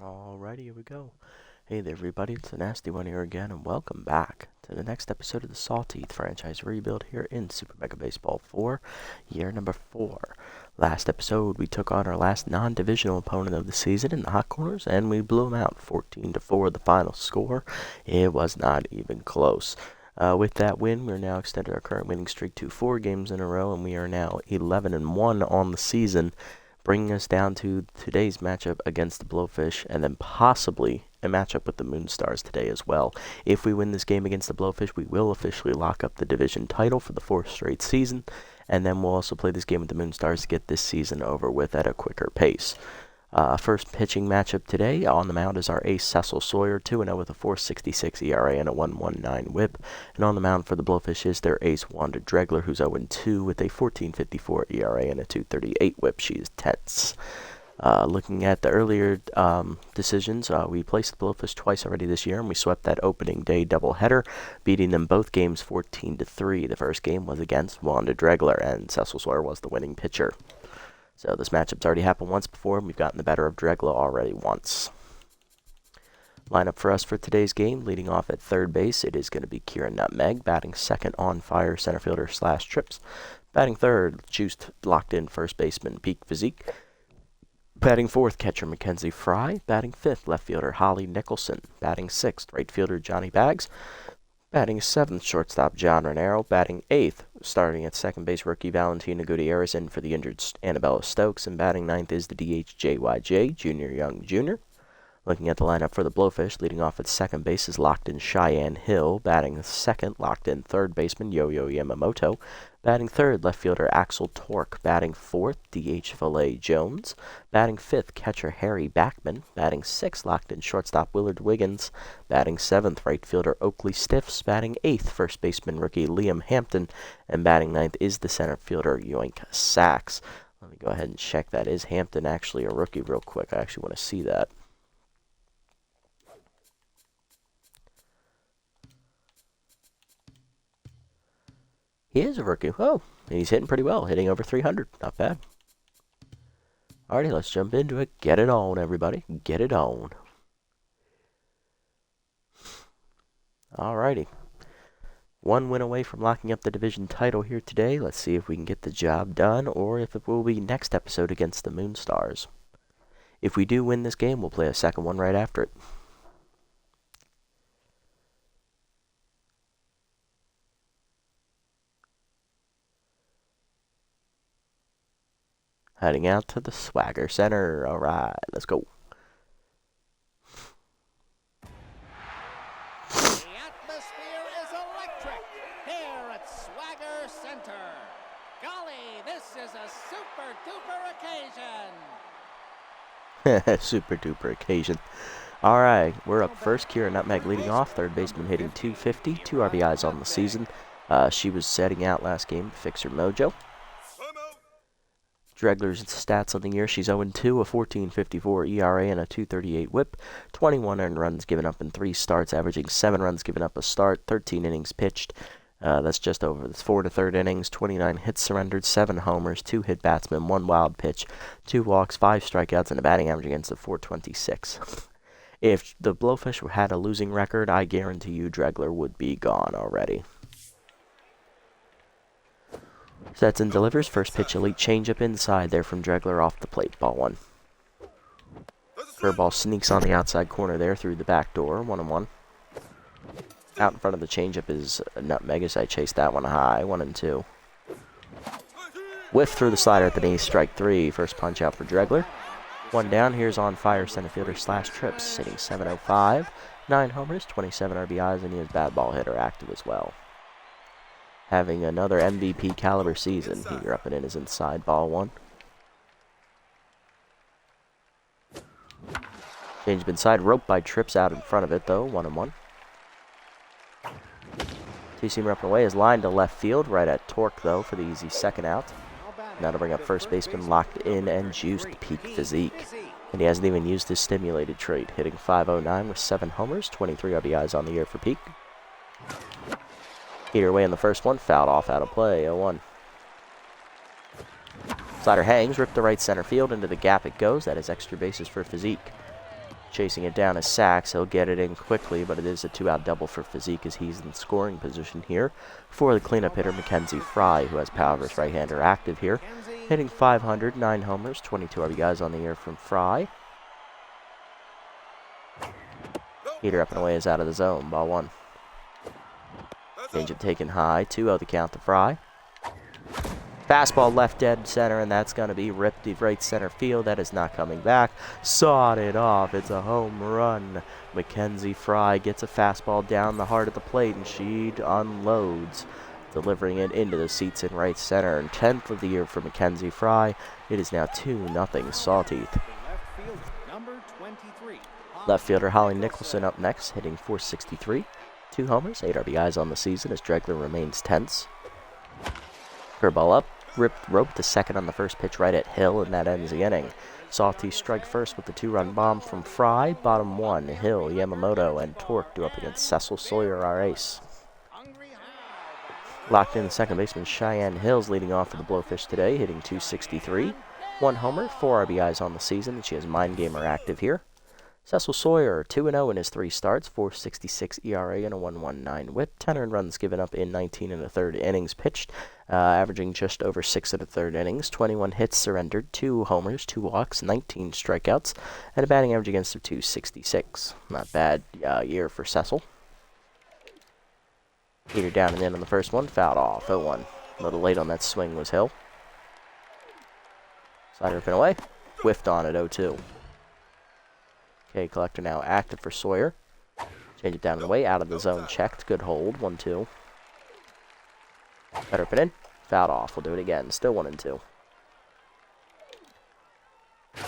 Alrighty, here we go. Hey there everybody, it's the Nasty One here again, and welcome back to the next episode of the Sawteeth franchise rebuild here in Super Mega Baseball 4, year number 4. Last episode, we took on our last non-divisional opponent of the season in the Hot Corners, and we blew them out 14-4, the final score. It was not even close. With that win, we're now extended our current winning streak to 4 games in a row, and we are now 11-1 on the season, bringing us down to today's matchup against the Blowfish, and then possibly a matchup with the Moonstars today as well. If we win this game against the Blowfish, we will officially lock up the division title for the 4th straight season, and then we'll also play this game with the Moonstars to get this season over with at a quicker pace. First pitching matchup today, on the mound is our ace Cecil Sawyer, 2-0 with a 4.66 ERA and a 1.19 whip. And on the mound for the Blowfish is their ace Wanda Dregler, who's 0-2 with a 14.54 ERA and a 2.38 whip. She is tense. Looking at the earlier decisions, we placed the Blowfish twice already this year, and we swept that opening day doubleheader, beating them both games 14-3. The first game was against Wanda Dregler, and Cecil Sawyer was the winning pitcher. So this matchup's already happened once before, and we've gotten the better of Dregler already once. Lineup for us for today's game, leading off at third base, it is going to be Kieran Nutmeg, batting second on fire center fielder / trips. Batting third, juiced, locked in first baseman Peak Physique. Batting fourth, catcher Mackenzie Fry. Batting fifth, left fielder Holly Nicholson. Batting sixth, right fielder Johnny Baggs. Batting seventh, shortstop John Renero. Batting eighth, starting at second base, rookie Valentina Gutierrez in for the injured Annabella Stokes. And batting ninth is the DH JYJ, Junior Young Jr. Looking at the lineup for the Blowfish, leading off at second base is locked in Cheyenne Hill. Batting second, locked in third baseman Yo-Yo Yamamoto. Batting third, left fielder Axel Torque. Batting fourth, DH Valet Jones. Batting fifth, catcher Harry Backman. Batting sixth, locked in shortstop Willard Wiggins. Batting seventh, right fielder Oakley Stiffs. Batting eighth, first baseman rookie Liam Hampton. And batting ninth is the center fielder Yoink Sachs. Let me go ahead and check that. Is Hampton actually a rookie real quick? I actually want to see that. He is a rookie. Oh, he's hitting pretty well. Hitting over 300. Not bad. Alrighty, let's jump into it. Get it on, everybody. Get it on. Alrighty. One win away from locking up the division title here today. Let's see if we can get the job done, or if it will be next episode against the Moonstars. If we do win this game, we'll play a second one right after it. Heading out to the Swagger Center. Alright, let's go. The atmosphere is electric here at Swagger Center. Golly, this is a super-duper occasion. Super duper occasion. Alright, we're up first. Kieran Nutmeg leading off. Third baseman hitting 250. 2 RBIs on the season. She was setting out last game to fix her mojo. Dregler's stats on the year, she's 0-2, a 14.54 ERA and a 2.38 whip, 21 earned runs given up in 3 starts, averaging 7 runs given up a start, 13 innings pitched. That's just over. That's 4 1/3 innings, 29 hits surrendered, 7 homers, 2 hit batsmen, 1 wild pitch, 2 walks, 5 strikeouts, and a batting average against a 4.26. If the Blowfish had a losing record, I guarantee you Dregler would be gone already. Sets and delivers. First pitch, elite changeup inside there from Dregler off the plate. Ball 1. Curveball sneaks on the outside corner there through the back door. 1-1. Out in front of the changeup is Nutmeg as I chase that one high. 1-2. Whiff through the slider at the knee. Strike 3. First punch out for Dregler. 1 down. Here's on fire center fielder / trips. Hitting .705. 9 homers, 27 RBIs, and he is bad ball hitter active as well. Having another MVP caliber season. Heater up and in is inside. Ball 1. Changed inside. Roped by Trips out in front of it, though. 1-1. Two-seamer up and away is lined to left field. Right at Torque, though, for the easy second out. Now to bring up first baseman, locked in and juiced Peak Physique. And he hasn't even used his stimulated trait. Hitting .509 with 7 homers. 23 RBIs on the year for Peak. Heater away in the first one, fouled off out of play, 0-1. Slider hangs, ripped to right center field, into the gap it goes. That is extra bases for Physique. Chasing it down is Sachs. He'll get it in quickly, but it is a 2-out double for Physique as he's in scoring position here for the cleanup hitter, Mackenzie Fry, who has power versus right-hander active here. Hitting .500, 9 homers, 22 RBIs on the year from Fry. Heater up and away is out of the zone. Ball 1. Changeup taken high. 2-0 the count to Fry. Fastball left dead center, and that's going to be ripped to right center field. That is not coming back. Sawed it off. It's a home run. Mackenzie Fry gets a fastball down the heart of the plate, and she unloads, delivering it into the seats in right center. And 10th of the year for Mackenzie Fry. It is now 2-0 Sawteeth. Left fielder Holly Nicholson up next, hitting .463. 2 homers, 8 RBIs on the season as Dregler remains tense. Curveball up. Rope to second on the first pitch right at Hill, and that ends the inning. Sawteeth strike first with the 2-run bomb from Fry. Bottom 1, Hill, Yamamoto, and Torque do up against Cecil Sawyer, our ace. Locked in the second baseman Cheyenne Hills leading off for the Blowfish today, hitting .263. 1 homer, 4 RBIs on the season, and she has Mind Gamer active here. Cecil Sawyer, 2-0 in his 3 starts, .466 ERA and a 1.19 whip. 10 earned runs given up in 19 1/3 innings pitched, averaging just over 6 1/3 innings. 21 hits surrendered, 2 homers, 2 walks, 19 strikeouts, and a batting average against of .266. Not bad year for Cecil. Heater down and in on the first one, fouled off, 0-1. A little late on that swing was Hill. Slider up and away, whiffed on at 0-2. Okay, collector now active for Sawyer. Change it down and away, out of the zone, checked. Good hold, 1-2. Better put in, fouled off. We'll do it again. Still 1-2.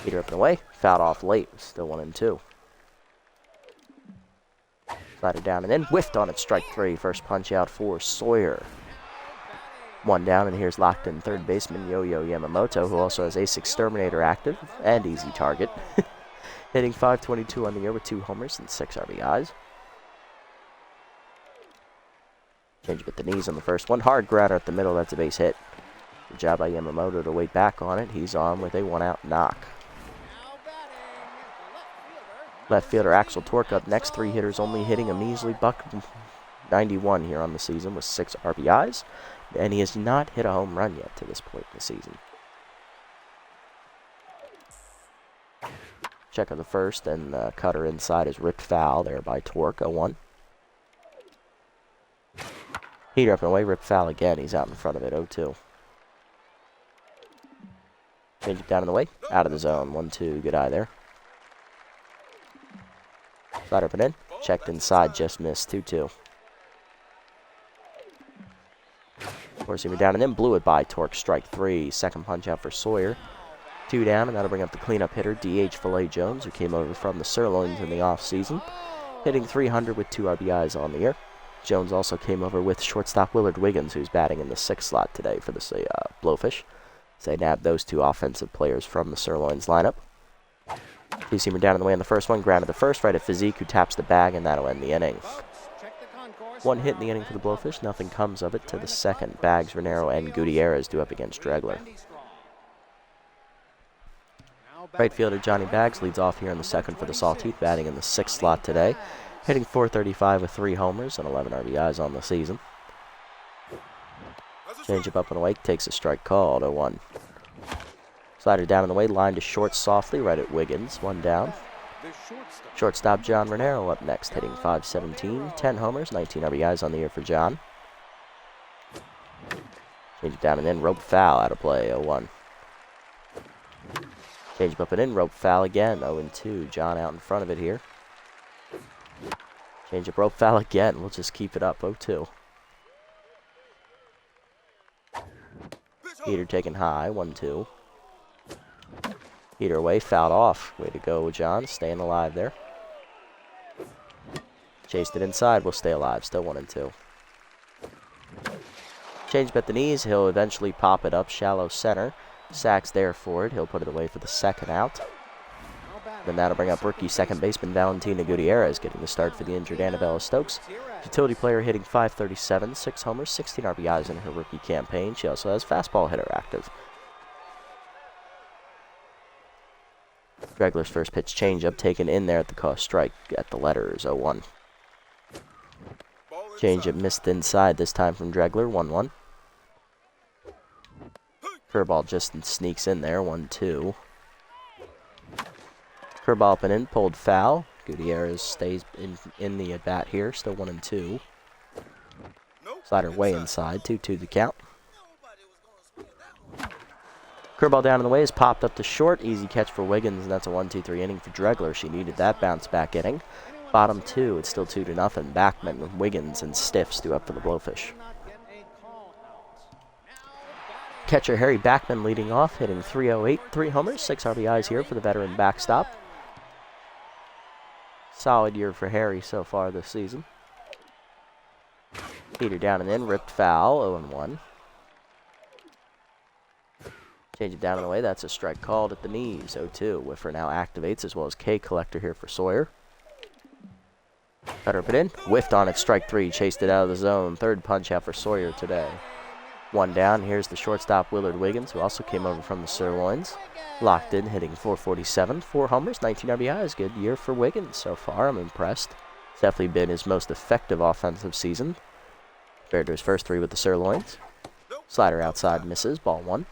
Heater up and away, fouled off late. Still 1-2. Slider down and in, whiffed on it, strike 3. First punch out for Sawyer. 1 down, and here's locked in third baseman Yo-Yo Yamamoto, who also has Ace Exterminator active and easy target. Hitting .522 on the year with 2 homers and 6 RBIs. Change at the knees on the first one. Hard grounder at the middle. That's a base hit. Good job by Yamamoto to wait back on it. He's on with a 1-out knock. Left fielder Axel Torque up next. 3 hitters only, hitting a measly .91 here on the season with 6 RBIs. And he has not hit a home run yet to this point in the season. Check on the first, and the cutter inside is ripped foul there by Torque, 0-1. Heater up and away, ripped foul again. He's out in front of it, 0-2. Change it down in the way, out of the zone, 1-2. Good eye there. Slider up and in, checked inside, just missed, 2-2. Four-seamer down and in, blew it by Torque, strike 3. Second punch out for Sawyer. 2 down, and that'll bring up the cleanup hitter, D.H. Filet Jones, who came over from the Sirloins in the offseason, hitting .300 with 2 RBIs on the year. Jones also came over with shortstop Willard Wiggins, who's batting in the 6th slot today for the Blowfish. So they nabbed those 2 offensive players from the Sirloins lineup. Two-seamer down in the way on the first one, grounded the first right at Physique, who taps the bag, and that'll end the inning. 1 hit in the inning for the Blowfish, nothing comes of it to the second. Bags, Renero, and Gutierrez do up against Dregler. Right fielder Johnny Bags leads off here in the second for the Sawteeth, batting in the 6th slot today, hitting .435 with 3 homers and 11 RBIs on the season. Changeup up and away, takes a strike called, 0-1. Slider down in the way, line to short softly, right at Wiggins, 1 down. Shortstop John Renero up next, hitting .517, 10 homers, 19 RBIs on the year for John. Change it down and in, rope foul, out of play, 0-1. Change up and in, rope foul again, 0-2. John out in front of it here. Change up, rope foul again. We'll just keep it up, 0-2. Heater taken high, 1-2. Heater away, fouled off. Way to go, John, staying alive there. Chased it inside, will stay alive, still 1-2. Change at the knees, he'll eventually pop it up, shallow center. Sachs there for it. He'll put it away for the 2nd out. Then that'll bring up rookie second baseman Valentina Gutierrez, getting the start for the injured Annabella Stokes. Utility player hitting .537, 6 homers, 16 RBIs in her rookie campaign. She also has fastball hitter active. Dregler's first pitch changeup taken in there at the cost strike at the letters 0-1. Changeup missed inside this time from Dregler, 1-1. Curveball just sneaks in there, 1-2. Curveball up and in, pulled foul. Gutierrez stays in the at-bat here, still 1-2. Slider way inside, 2-2 the count. Curveball down in the way is popped up to short. Easy catch for Wiggins, and that's a 1-2-3 inning for Dregler. She needed that bounce-back inning. Bottom 2, it's still 2-0. Backman, Wiggins, and Stiffs do up for the Blowfish. Catcher Harry Backman leading off, hitting .308, 3 homers, 6 RBIs here for the veteran backstop. Solid year for Harry so far this season. Heater down and in, ripped foul, 0-1. Change it down and away, that's a strike called at the knees, 0-2. Whiffer now activates, as well as K collector here for Sawyer. Cutter up it in, whiffed on it, strike 3, chased it out of the zone. Third punch out for Sawyer today. 1 down, here's the shortstop Willard Wiggins, who also came over from the Sirloins. Locked in, hitting .447, 4 homers, 19 RBIs. Good year for Wiggins so far, I'm impressed. It's definitely been his most effective offensive season. Compared to his first 3 with the Sirloins. Slider outside misses, ball 1.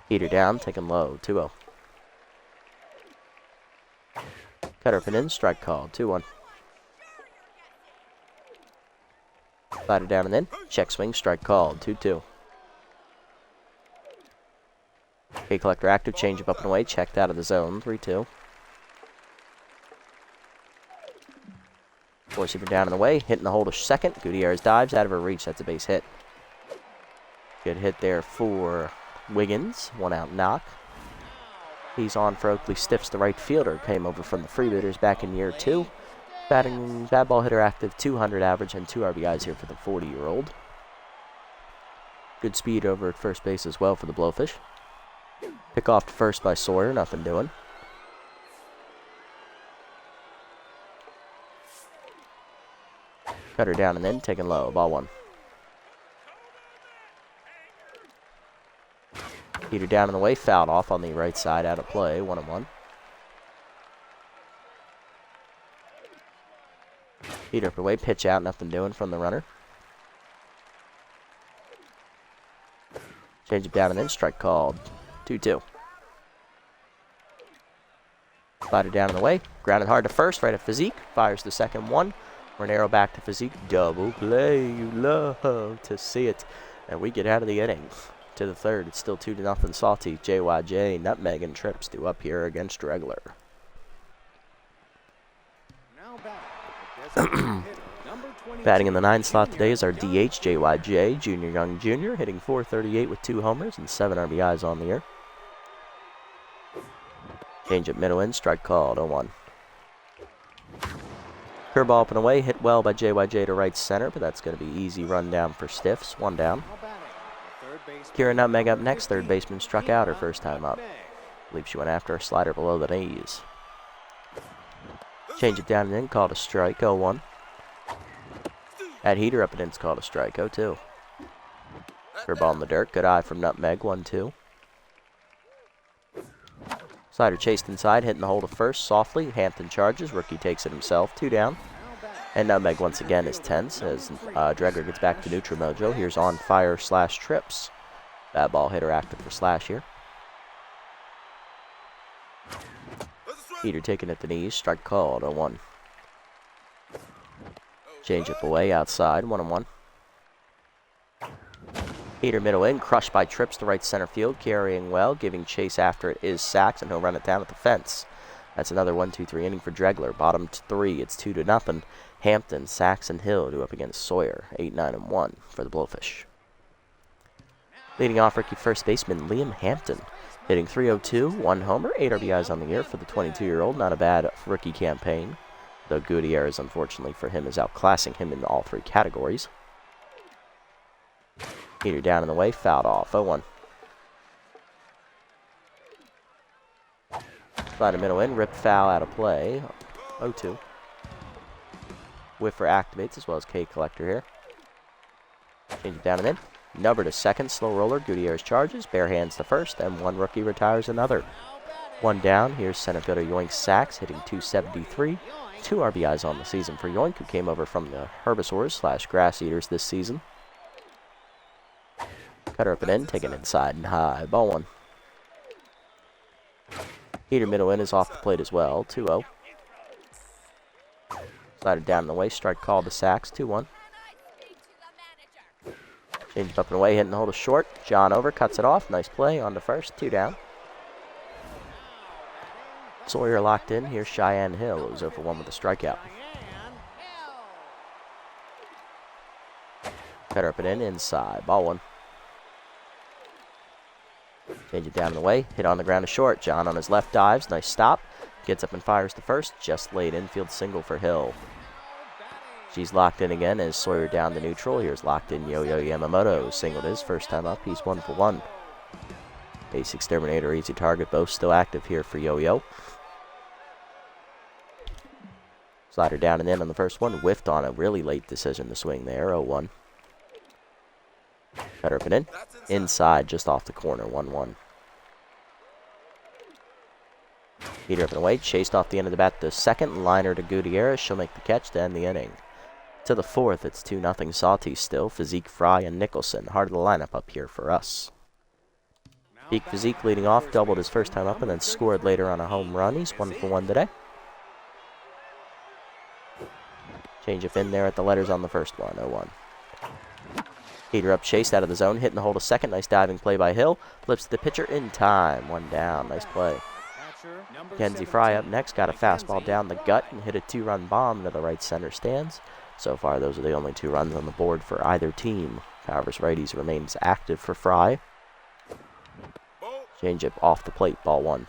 Heater down, taken low, 2-0. Cutter up and in, strike called, 2-1. Slider down and in, check swing, strike called, 2-2. K collector active, changeup up and away, checked out of the zone, 3-2. Four-seamer down and away, hitting the hole to second. Gutierrez dives out of her reach, that's a base hit. Good hit there for Wiggins, 1 out knock. He's on for Oakley Stiffs, the right fielder. Came over from the Freebooters back in year 2. Batting, bad ball hitter active, 200 average and 2 RBIs here for the 40-year-old. Good speed over at first base as well for the Blowfish. Pick off to first by Sawyer, nothing doing. Cutter down and in, taken low, ball 1. Heater down in the way, fouled off on the right side, out of play, 1-1. Heater up away, pitch out, nothing doing from the runner. Change it down and in, strike called, 2-2. Slider down in the way, grounded hard to first, right at Physique, fires the second one. Renero back to Physique, double play, you love to see it. And we get out of the inning. To the third, it's still 2-0 Sawteeth. JYJ, Nutmeg, and Trips do up here against Dregler. Batting in the 9 slot today is our DH, JYJ, Junior Young Jr., hitting .438 with 2 homers and 7 RBIs on the year. Change at middle in, strike called, 0-1. Curveball up and away, hit well by JYJ to right center, but that's going to be easy run down for Stiffs, 1 down. Kira Nutmeg up next, third baseman struck out her first time up. I believe she went after a slider below the knees. Change it down and in, called a strike, 0-1. At Heater up and in, it's called a strike, 0-2. Curveball in the dirt, good eye from Nutmeg, 1-2. Slider chased inside, hitting the hole to first softly. Hampton charges, rookie takes it himself, 2 down. And Nutmeg once again is tense as Dregler gets back to neutral mojo. Here's on fire / Trips. Bad ball hitter active for Slash here. Heater taking at the knees, strike called, 0-1. Change up away outside, 1-1. Heater middle in, crushed by Trips to right center field, carrying well, giving chase after it is Sachs, and he'll run it down at the fence. That's another 1-2-3 inning for Dregler. Bottom 3, it's 2-0. Hampton, Sachs, and Hill do up against Sawyer, 8-9-1 for the Blowfish. Leading off rookie first baseman Liam Hampton, hitting .302, 1 homer, 8 RBIs on the year for the 22-year-old. Not a bad rookie campaign, though Gutierrez, unfortunately for him, is outclassing him in all 3 categories. Heater down in the way, fouled off, 0-1. Slider middle in, ripped foul out of play, 0-2. Whiffer activates as well as K collector here. Change it down and in. Number to second, slow roller. Gutierrez charges, bare hands to first, and one rookie retires another. One down. Here's center fielder Yoink Sachs hitting .273. 2 RBIs on the season for Yoink, who came over from the Herbivores / Grass Eaters this season. Cutter up and in, taken inside and high. Ball 1. Heater middle in is off the plate as well. 2-0. Slider down and away. Strike called to Sachs. 2-1. Change up and away, hitting the hold of short. John over, cuts it off. Nice play on to first. 2 down. Sawyer locked in. Here's Cheyenne Hill, who's 0-for-1 with a strikeout. Cutter up and in, inside. Ball 1. Change it down and away. Hit on the ground to short. John on his left dives. Nice stop. Gets up and fires to first. Just late infield single for Hill. She's locked in again as Sawyer down to neutral. Here's locked in Yo-Yo Yamamoto. Singled his first time up. He's 1-for-1. Base exterminator, easy target. Both still active here for Yo-Yo. Slider down and in on the first one. Whiffed on a really late decision to swing there. 0-1. Cutter up and in. Inside, just off the corner. 1-1. Heater up and away. Chased off the end of the bat to second. Liner to Gutierrez. She'll make the catch to end the inning. To the fourth, it's 2-0 Sawteeth still. Physique, Fry, and Nicholson. Heart of the lineup up here for us. Peak Physique leading off. Doubled his first time up and then scored later on a home run. He's 1-for-1 today. Change up in there at the letters on the first one. 0-1. Heater up, chased out of the zone, hitting the hold of second. Nice diving play by Hill. Flips the pitcher in time. 1 down. Nice play. Kenzie Fry up next. Got a fastball down the gut and hit a 2-run bomb into the right center stands. So far, those are the only 2 runs on the board for either team. Powers righties remains active for Fry. Change up off the plate. Ball 1.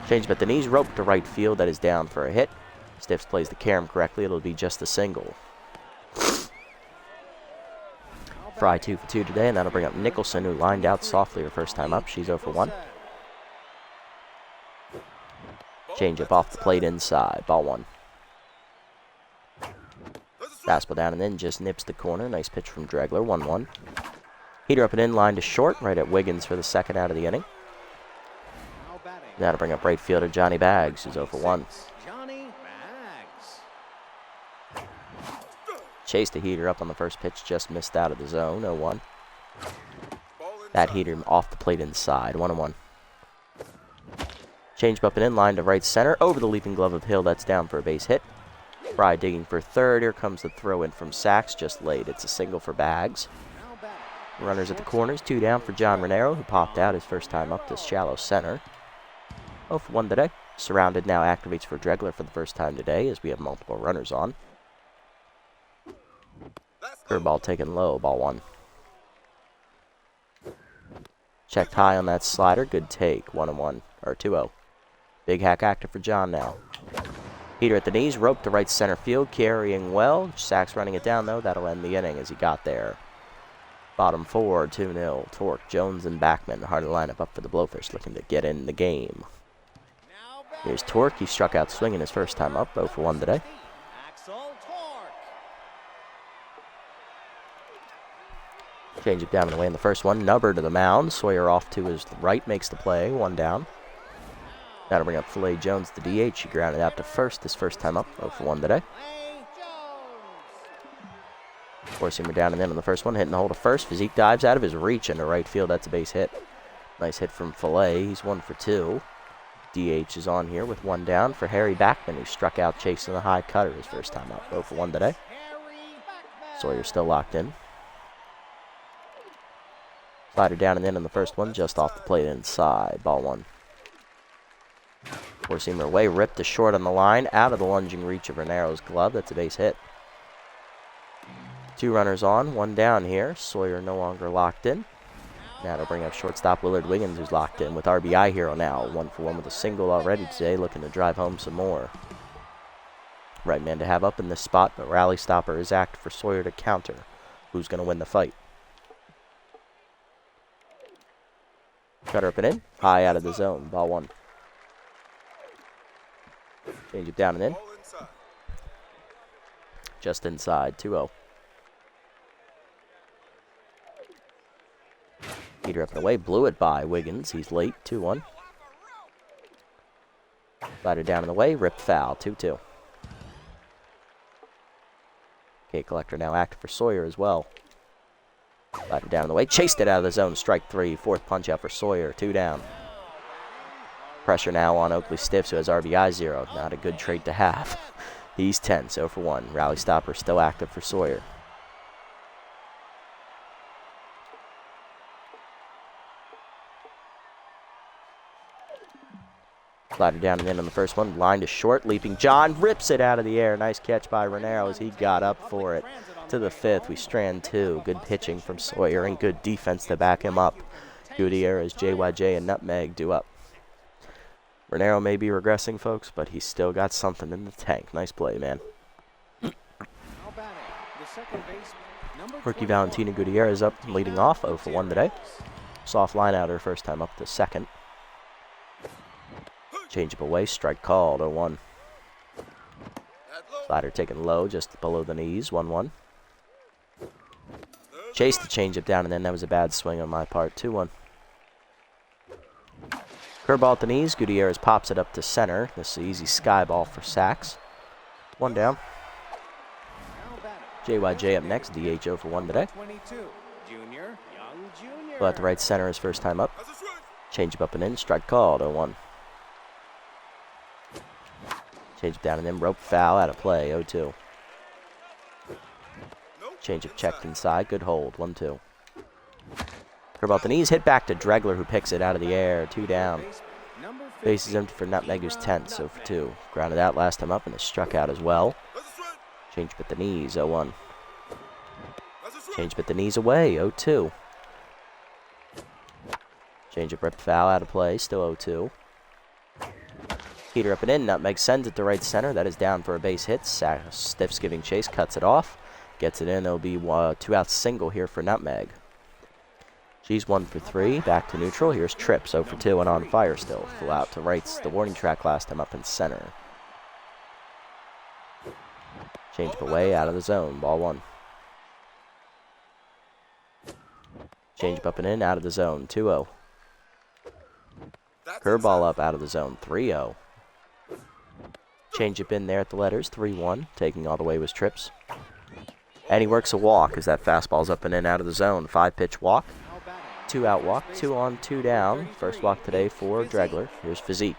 Change up at the knees. Rope to right field. That is down for a hit. Stiffs plays the carom correctly. It'll be just a single. Fry 2 for 2 today, and that'll bring up Nicholson, who lined out softly her first time up. She's 0-for-1. Change up off the plate inside. Ball 1. Fastball down and in, just nips the corner. Nice pitch from Dregler. 1-1. Heater up and in, line to short, right at Wiggins for the second out of the inning. That'll bring up right fielder Johnny Baggs, who's 0-for-1. Chased the heater up on the first pitch, just missed out of the zone. 0-1. That heater off the plate inside. 1-1. Change up and in, line to right center. Over the leaping glove of Hill. That's down for a base hit. Fry digging for third. Here comes the throw in from Sachs, just late. It's a single for Baggs. Runners at the corners. 2 down for John Renero, who popped out his first time up to shallow center. 0-for-1 today. Surrounded now activates for Dregler for the first time today as we have multiple runners on. Curveball taken low. Ball 1. Checked high on that slider. Good take. 1-1. Or 2-0. Big hack active for John now. Heater at the knees. Rope to right center field. Carrying well. Sachs running it down, though. That'll end the inning as he got there. Bottom 4. 2-0. Torque, Jones, and Backman. Heart of the lineup up for the Blowfish, looking to get in the game. Here's Torque. He struck out swinging his first time up. 0-for-1 today. Change it down and away in the first one. Nubber to the mound. Sawyer off to his right. Makes the play. 1 down. That'll bring up Filet Jones, the DH. He grounded out to first his first time up. 0-for-1 today. Four-seamer down and in on the first one. Hitting the hold of first. Physique dives out of his reach into right field. That's a base hit. Nice hit from Filet. He's 1 for 2. DH is on here with 1 down for Harry Backman, who struck out chasing the high cutter his first time up. 0-for-1 today. Sawyer still locked in. Slider down and in on the first one, just off the plate inside. Ball 1. Four-seamer away, ripped to short on the line, out of the lunging reach of Renero's glove. That's a base hit. 2 runners on, 1 down here. Sawyer no longer locked in. Now to bring up shortstop Willard Wiggins, who's locked in with RBI hero now. 1-for-1 with a single already today, looking to drive home some more. Right man to have up in this spot, but rally stopper is active for Sawyer to counter. Who's going to win the fight? Cutter up and in. High out of the zone. Ball 1. Change it down and in. Just inside. 2-0. Heater up and away, blew it by Wiggins. He's late, 2-1. Slider down and away, ripped foul, 2-2. Kate Collector now active for Sawyer as well. Slider down and away, chased it out of the zone, strike 3. Fourth punch out for Sawyer, 2 down. Pressure now on Oakley Stiffs, who has RBI 0. Not a good trait to have. He's 10, so for 1. Rally stopper still active for Sawyer. Slider down and in on the first one. Line to short. Leaping John rips it out of the air. Nice catch by Renero as he got up for it. To the 5th. We strand 2. Good pitching from Sawyer and good defense to back him up. Gutierrez, JYJ, and Nutmeg do up. Renero may be regressing, folks, but he's still got something in the tank. Nice play, man. Rookie Valentina Gutierrez up leading off 0 for 1 today. Soft line out her first time up to second. Change up away, strike called, 0-1. Slider taken low, just below the knees, 1-1. Chased the changeup down, and then that was a bad swing on my part, 2-1. Curveball at the knees, Gutierrez pops it up to center. This is an easy sky ball for Sachs. 1 down. JYJ up next, DH 0 for 1 today. Well, at the right center his first time up. Changeup up and in, strike called, 0-1. Change down and then rope foul out of play, 0-2. Change up checked inside, good hold, 1-2. Curveball at the knees, hit back to Dregler who picks it out of the air, 2 down. Base is empty for Nutmeg who's 10th, so for 2. Grounded out last time up and is struck out as well. Change up at the knees, 0-1. Change up at the knees away, 0-2. Change up ripped foul out of play, still 0-2. Heater up and in. Nutmeg sends it to right center. That is down for a base hit. Stiffs giving chase. Cuts it off. Gets it in. There'll be 2-out single here for Nutmeg. She's 1 for 3. Back to neutral. Here's Trips 0 for 2 and on fire still. Full out to rights. The warning track last time up in center. Change up away out of the zone. Ball 1. Change up and in out of the zone. 2-0. Curveball up out of the zone. 3-0. Change up in there at the letters, 3-1. Taking all the way was Trips. And he works a walk as that fastball's up and in out of the zone. 5-pitch walk. 2-out walk. 2 on, 2 down. First walk today for Dregler. Here's Physique.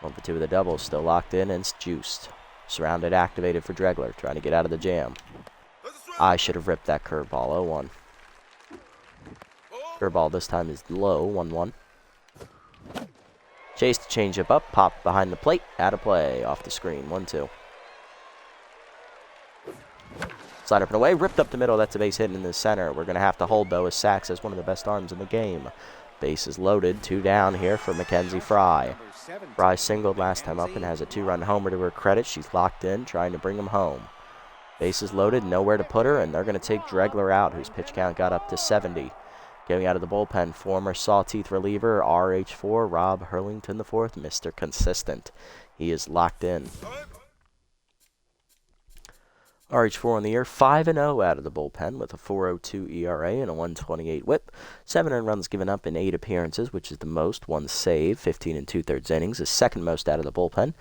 1 for 2 with the double. Still locked in and it's juiced. Surrounded, activated for Dregler. Trying to get out of the jam. I should have ripped that curveball. 0-1. Curveball this time is low. 1-1. Chase the changeup up, pop behind the plate, out of play, off the screen, 1-2. Slide up and away, ripped up the middle, that's a base hit in the center. We're going to have to hold, though, as Sachs has one of the best arms in the game. Base is loaded, 2 down here for Mackenzie Fry. Fry singled last time up and has a 2-run homer to her credit. She's locked in, trying to bring him home. Base is loaded, nowhere to put her, and they're going to take Dregler out, whose pitch count got up to 70. Getting out of the bullpen, former Sawteeth reliever, RH4, Rob Hurlington IV, Mr. Consistent. He is locked in. RH4 on the year, 5-0 out of the bullpen with a 4.02 ERA and a 1.28 whip. 7 earned runs given up in 8 appearances, which is the most. 1 save, 15 2/3 innings, the second most out of the bullpen.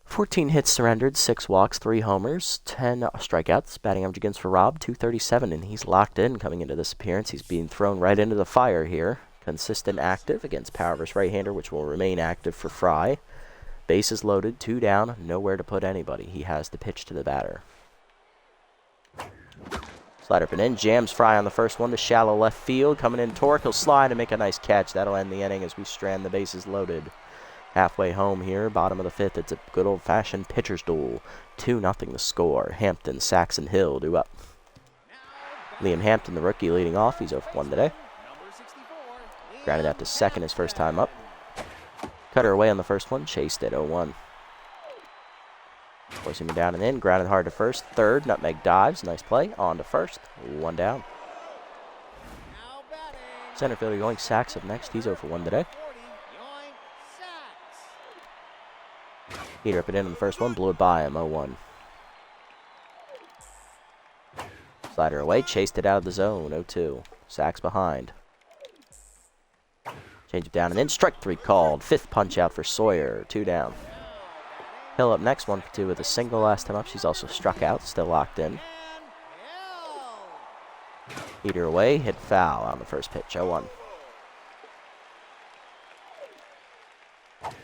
14 hits surrendered, 6 walks, 3 homers, 10 strikeouts. Batting average against for Rob, 237, and he's locked in coming into this appearance. He's being thrown right into the fire here. Consistent active against power versus right-hander, which will remain active for Fry. Bases loaded, 2 down, nowhere to put anybody. He has the pitch to the batter. Slider up and in, jams Fry on the first one to shallow left field. Coming in, Torque, he'll slide and make a nice catch. That'll end the inning as we strand the bases loaded. Halfway home here, bottom of the 5th, it's a good old-fashioned pitcher's duel. 2-0 the score. Hampton, Saxon Hill do up. Liam Hampton, the rookie, leading off. He's 0 for 1 today. Grounded out to second his first time up. Cutter away on the first one, chased it, 0-1. Forcing him down and in, grounded hard to first. Third, Nutmeg dives, nice play. On to first, 1 down. Center fielder Yoink Sachs up next. He's 0 for 1 today. Heater up and in on the first one, blew it by him, 0-1. Slider away, chased it out of the zone, 0-2. Sachs behind. Change it down and in. Strike 3 called. 5th punch out for Sawyer. 2 down. Hill up next, 1 for 2 with a single last time up. She's also struck out, still locked in. Heater away, hit foul on the first pitch. 0-1.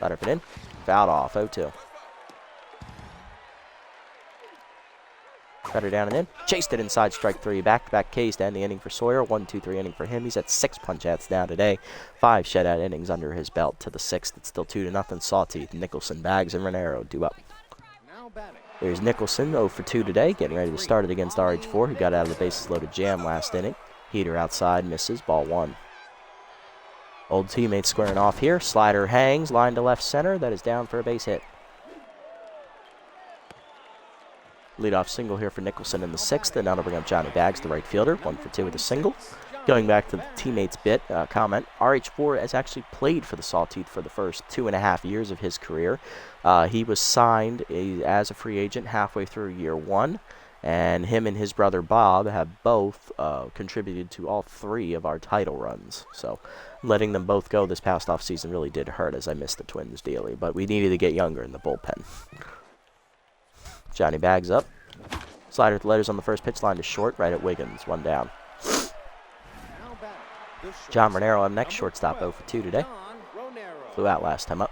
Let her put in. Fouled off. 0-2. Cut her down and in. Chased it inside, strike 3. Back-to-back Ks to end the inning for Sawyer. 1-2-3 inning for him. He's at 6 punch-outs down today. 5 shutout innings under his belt. To the 6th, it's still 2-0. Sawteeth, Nicholson, Bags, and Renero due up. There's Nicholson, 0 for 2 today, getting ready to start it against RH4, who got out of the bases-loaded jam last inning. Heater outside, misses, ball 1. Old teammate squaring off here. Slider hangs, line to left center. That is down for a base hit. Leadoff single here for Nicholson in the 6th, and now to bring up Johnny Bags, the right fielder. 1 for 2 with a single. Going back to the teammates bit comment, RH4 has actually played for the Sawteeth for the first 2.5 years of his career. He was signed as a free agent halfway through year 1, and him and his brother Bob have both contributed to all 3 of our title runs. So letting them both go this past offseason really did hurt, as I missed the Twins dearly, but we needed to get younger in the bullpen. Johnny Bags up. Slider with the letters on the first pitch, line to short, right at Wiggins. 1 down. John Renero up next, shortstop 0 for 2 today. Flew out last time up.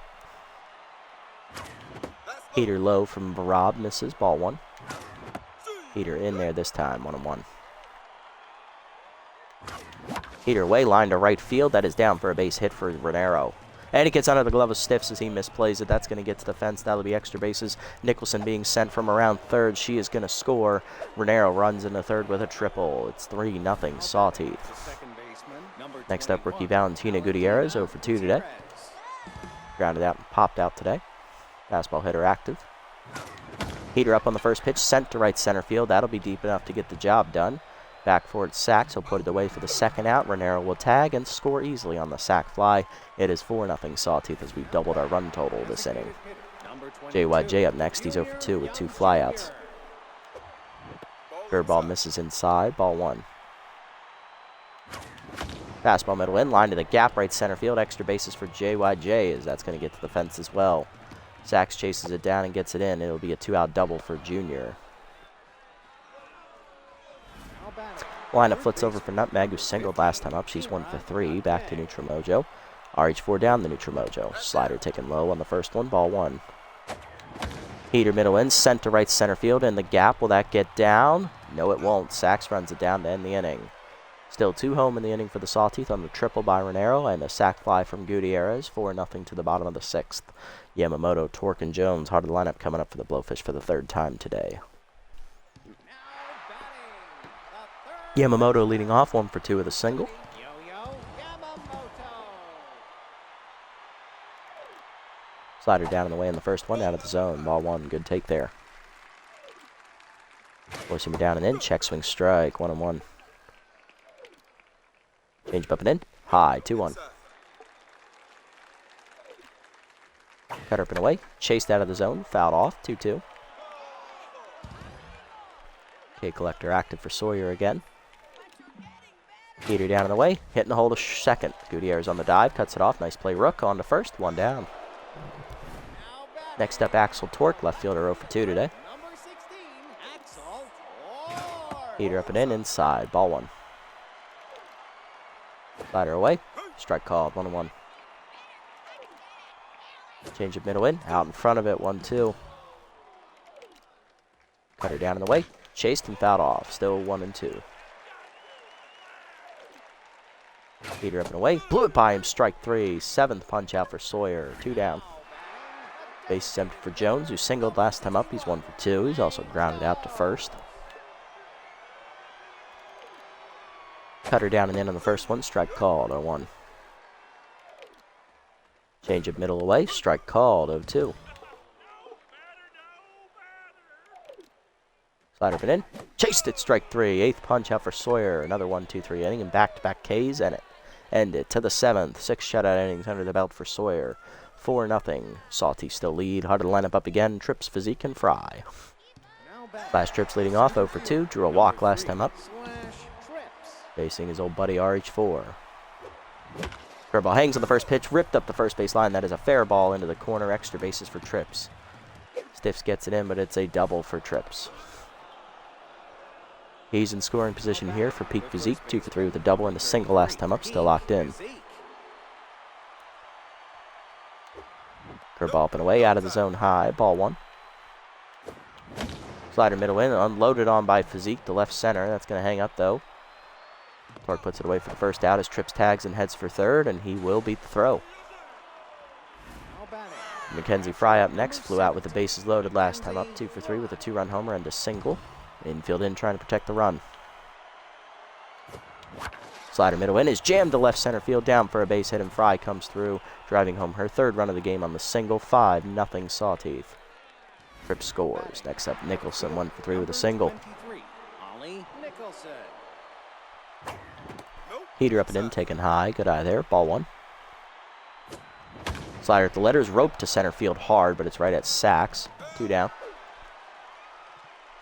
Heater low from Rob, misses, ball 1. Heater in there this time, 1-1. Heater away, line to right field. That is down for a base hit for Renero. And it gets under the glove of Stiffs as he misplays it. That's going to get to the fence. That'll be extra bases. Nicholson being sent from around third. She is going to score. Renero runs into third with a triple. It's 3-0 Sawteeth. Next up, rookie Valentina Gutierrez, 0 for 2 today. Grounded out and popped out today. Fastball hitter active. Heater up on the first pitch, sent to right center field. That'll be deep enough to get the job done. Back for it, Sachs. He'll put it away for the second out. Renero will tag and score easily on the sac fly. It is 4-0 Sawteeth as we've doubled our run total this inning. JYJ up next. He's 0 for 2 with 2 flyouts. Curveball misses inside. Ball 1. Fastball middle in. Line to the gap. Right center field. Extra bases for JYJ as that's going to get to the fence as well. Sachs chases it down and gets it in. It'll be a 2-out double for Junior. Lineup flits over for Nutmeg, who singled last time up. She's 1 for 3. Back to neutral mojo. RH4 down the neutral mojo. Slider taken low on the first one. Ball 1. Heater middle in. Sent to right center field in the gap. Will that get down? No, it won't. Sachs runs it down to end the inning. Still 2 home in the inning for the Sawteeth on the triple by Renero and a sac fly from Gutierrez. 4-0 to the bottom of the 6th. Yamamoto, Torque, and Jones. Heart of the lineup coming up for the Blowfish for the 3rd time today. Yamamoto leading off, 1 for 2 with a single. Slider down in the way in the first one, out of the zone. Ball 1, good take there. Forcing me down and in, check swing strike, 1-1. Change up and in, high, 2-1. Cut up and away, chased out of the zone, fouled off, 2-2. K collector active for Sawyer again. Heater down and away, hitting the hole to second. Gutierrez on the dive, cuts it off. Nice play, Rook on to first, 1 down. Next up, Axel Torque, left fielder 0 for 2 today. Heater up and in, inside, ball 1. Slider away, strike called, 1-1. Change of middle in, out in front of it, 1-2. Cutter down and away, chased and fouled off, still 1-2. Heater up and away. Blew it by him. Strike 3. 7th punch out for Sawyer. 2 down. Base is empty for Jones, who singled last time up. He's 1 for 2. He's also grounded out to first. Cutter down and in on the first one. Strike called. 0-1. Change of middle away. Strike called. 0-2. Slider up and in. Chased it. Strike 3. 8th punch out for Sawyer. Another 1-2-3 inning and back-to-back Ks and it. End it to the 7th. 6 shutout innings under the belt for Sawyer. 4-0. Sawteeth still lead. Hard to line up again. Trips, Physique, and Fry. Last Trips leading off 0 for 2. Drew a walk last time up. Facing his old buddy RH4. Curveball hangs on the first pitch, ripped up the first base line. That is a fair ball into the corner, extra bases for trips. Stiffs gets it in, but it's a double for trips. He's in scoring position here for Peak Physique, 2 for 3 with a double and a single last time up, still locked in. Curveball up and away, out of the zone high, ball 1. Slider middle in, unloaded on by Physique to left center. That's going to hang up though. Torque puts it away for the first out as Trips tags and heads for third, and he will beat the throw. Mackenzie Fry up next, flew out with the bases loaded last time up, 2 for 3 with a 2-run homer and a single. Infield in trying to protect the run. Slider middle in is jammed to left center field, down for a base hit, and Fry comes through, driving home her 3rd run of the game on the single. 5-0 Sawteeth. Tripp scores. Next up, Nicholson, 1 for 3 with a single. Heater up and in, taken high. Good eye there. Ball 1. Slider at the letters, roped to center field hard, but it's right at Sachs. 2 down.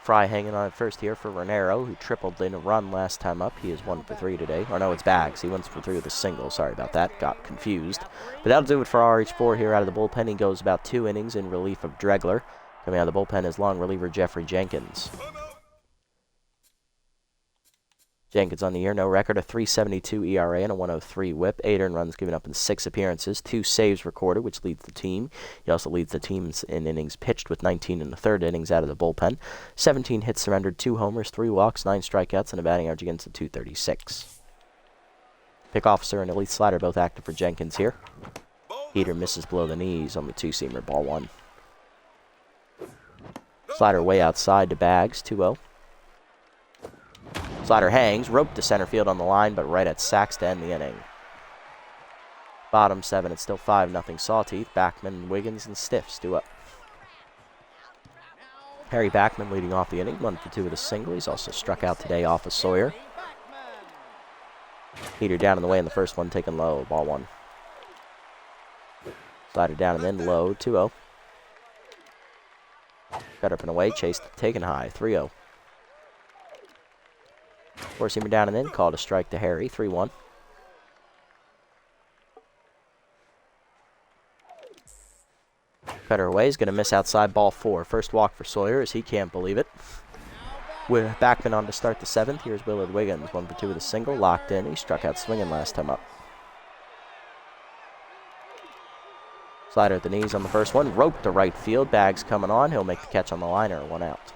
Fry hanging on at first here for Renero, who tripled in a run last time up. He is 1 for 3 today. Or no, it's Bags. He 1 for 3 with a single. Sorry about that. Got confused. But that'll do it for RH4 here out of the bullpen. He goes about 2 innings in relief of Dregler. Coming out of the bullpen is long reliever Jeffrey Jenkins. Jenkins on the year, no record, a 3.72 ERA and a 1.03 WHIP. 8 earned runs given up in 6 appearances, 2 saves recorded, which leads the team. He also leads the teams in innings pitched with 19 in the 3rd innings out of the bullpen. 17 hits surrendered, 2 homers, 3 walks, 9 strikeouts, and a batting average against a .236. Pick officer and elite slider both active for Jenkins here. Heater misses below the knees on the 2-seamer, ball 1. Slider way outside to Bags, 2-0. Slider hangs, roped to center field on the line, but right at Sachs to end the inning. Bottom 7, it's still 5-0 Sawteeth. Backman, Wiggins, and Stiffs do up. Harry Backman leading off the inning, 1 for 2 with a single. He's also struck out today off of Sawyer. Heater down in the way in the first one, taken low, ball 1. Slider down and in low, 2-0. Cut up and away, chased, taken high, 3-0. 4-seamer down and in, called a strike to Harry, 3-1. Cutter away, is going to miss outside, ball 4. First walk for Sawyer as he can't believe it. With Backman on to start the 7th, here's Willard Wiggins, 1 for 2 with a single, locked in. He struck out swinging last time up. Slider at the knees on the first one, roped to right field. Bags coming on, he'll make the catch on the liner, 1 out.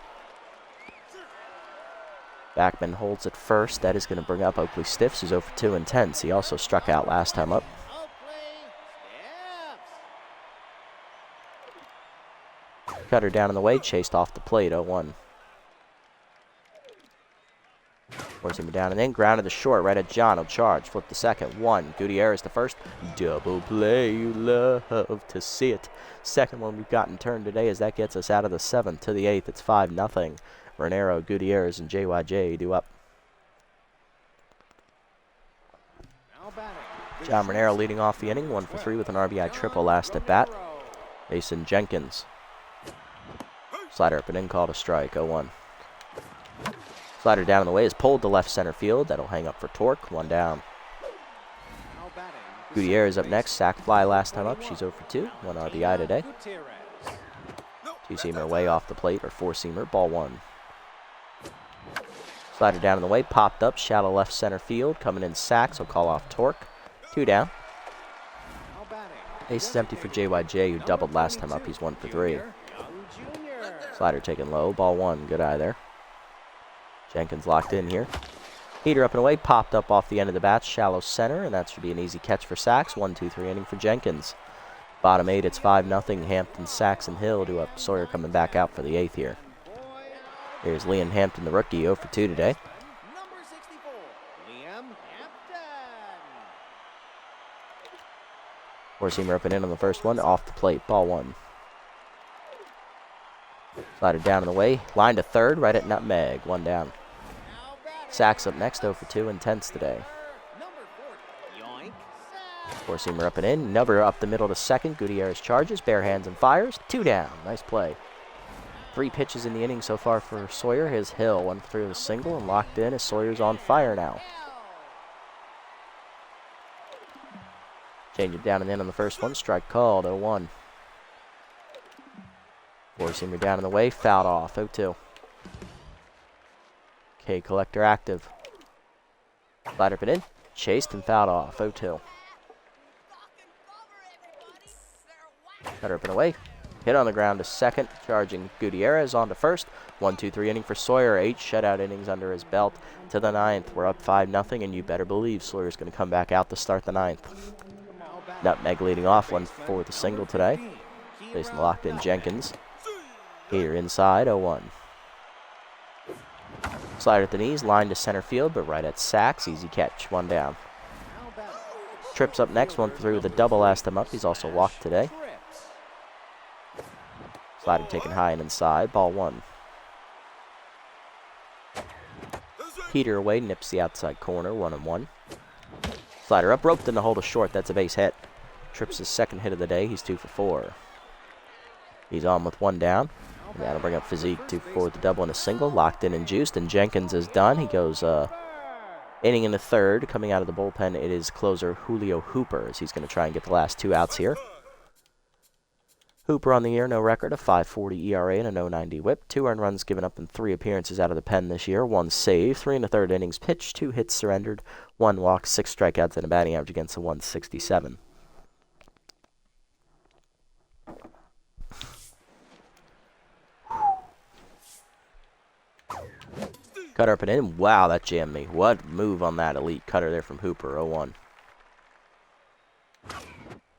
Backman holds it first. That is going to bring up Oakley Stiffs, who's 0 for 2 and 10. He also struck out last time up. Cutter down in the way, chased off the plate, 0-1. 4-seamer down and in, grounded to short, right at John. He'll charge, flip the second, 1. Gutierrez the first. Double play, you love to see it. Second one we've gotten turned today as that gets us out of the 7th to the 8th. It's 5-0. Renero, Gutierrez, and JYJ do up. John Renero leading off the inning, 1 for 3 with an RBI triple last at bat. Mason Jenkins. Slider up and in, called a strike, 0-1. Slider down in the way is pulled to left center field. That'll hang up for Torque, 1 down. Gutierrez up next, sac fly last time up. She's 0 for 2, 1 RBI today. 2-seamer way off the plate, or 4-seamer, ball 1. Slider down in the way, popped up, shallow left center field. Coming in Sachs, will call off Torque. 2 down. Base is empty for JYJ, who doubled last time up. He's 1 for 3. Slider taken low, ball 1. Good eye there. Jenkins locked in here. Heater up and away, popped up off the end of the bat, shallow center, and that should be an easy catch for Sachs. 1-2-3 inning for Jenkins. Bottom 8, it's 5-0. Hampton, Sachs, and Hill do up. Sawyer coming back out for the 8th here. Here's Liam Hampton, the rookie, 0 for 2 today. Number 64, Liam Hampton. 4-seamer up and in on the first one, off the plate, ball 1. Slider down in the way, line to third, right at nutmeg, 1 down. Sachs up next, 0 for 2 and 10s today. 4-seamer up and in, Nubber up the middle to second. Gutierrez charges, bare hands and fires, 2 down. Nice play. 3 pitches in the inning so far for Sawyer. His Hill, 1 for 3 with a single, and locked in as Sawyer's on fire now. Change it down and in on the first one. Strike called, 0-1. Four-seamer down in the way, fouled off, 0-2. K collector active. Slider up and in, chased and fouled off, 0-2. Cutter up and away. Hit on the ground to second, charging Gutierrez on to first. 1-2-3 inning for Sawyer. 8 shutout innings under his belt to the 9th. We're up 5-0, and you better believe Sawyer's going to come back out to start the 9th. Nutmeg leading off, 1 for the single today. Facing the locked-in Jenkins. Here inside, 0-1. Slider at the knees, line to center field, but right at Sachs. Easy catch, 1 down. Trips up next, 1 through with a double last him up. He's also walked today. Slider taken high and inside, ball 1. Heater away, nips the outside corner, 1-1. Slider up, roped in the hole to short, that's a base hit. Trips his second hit of the day, he's 2 for 4. He's on with 1 down, and that'll bring up Physique 2 for 4 with the double and a single, locked in and juiced, and Jenkins is done. He goes inning in the 3rd. Coming out of the bullpen, it is closer Julio Hooper, as he's going to try and get the last 2 outs here. Hooper on the year, no record, a 5.40 ERA and a .090 whip. 2 earned runs given up in 3 appearances out of the pen this year. 1 save, 3 1/3 innings pitched, 2 hits surrendered, 1 walk, 6 strikeouts, and a batting average against a .167. Cutter up and in. Wow, that jammed me. What move on that elite cutter there from Hooper, 0-1.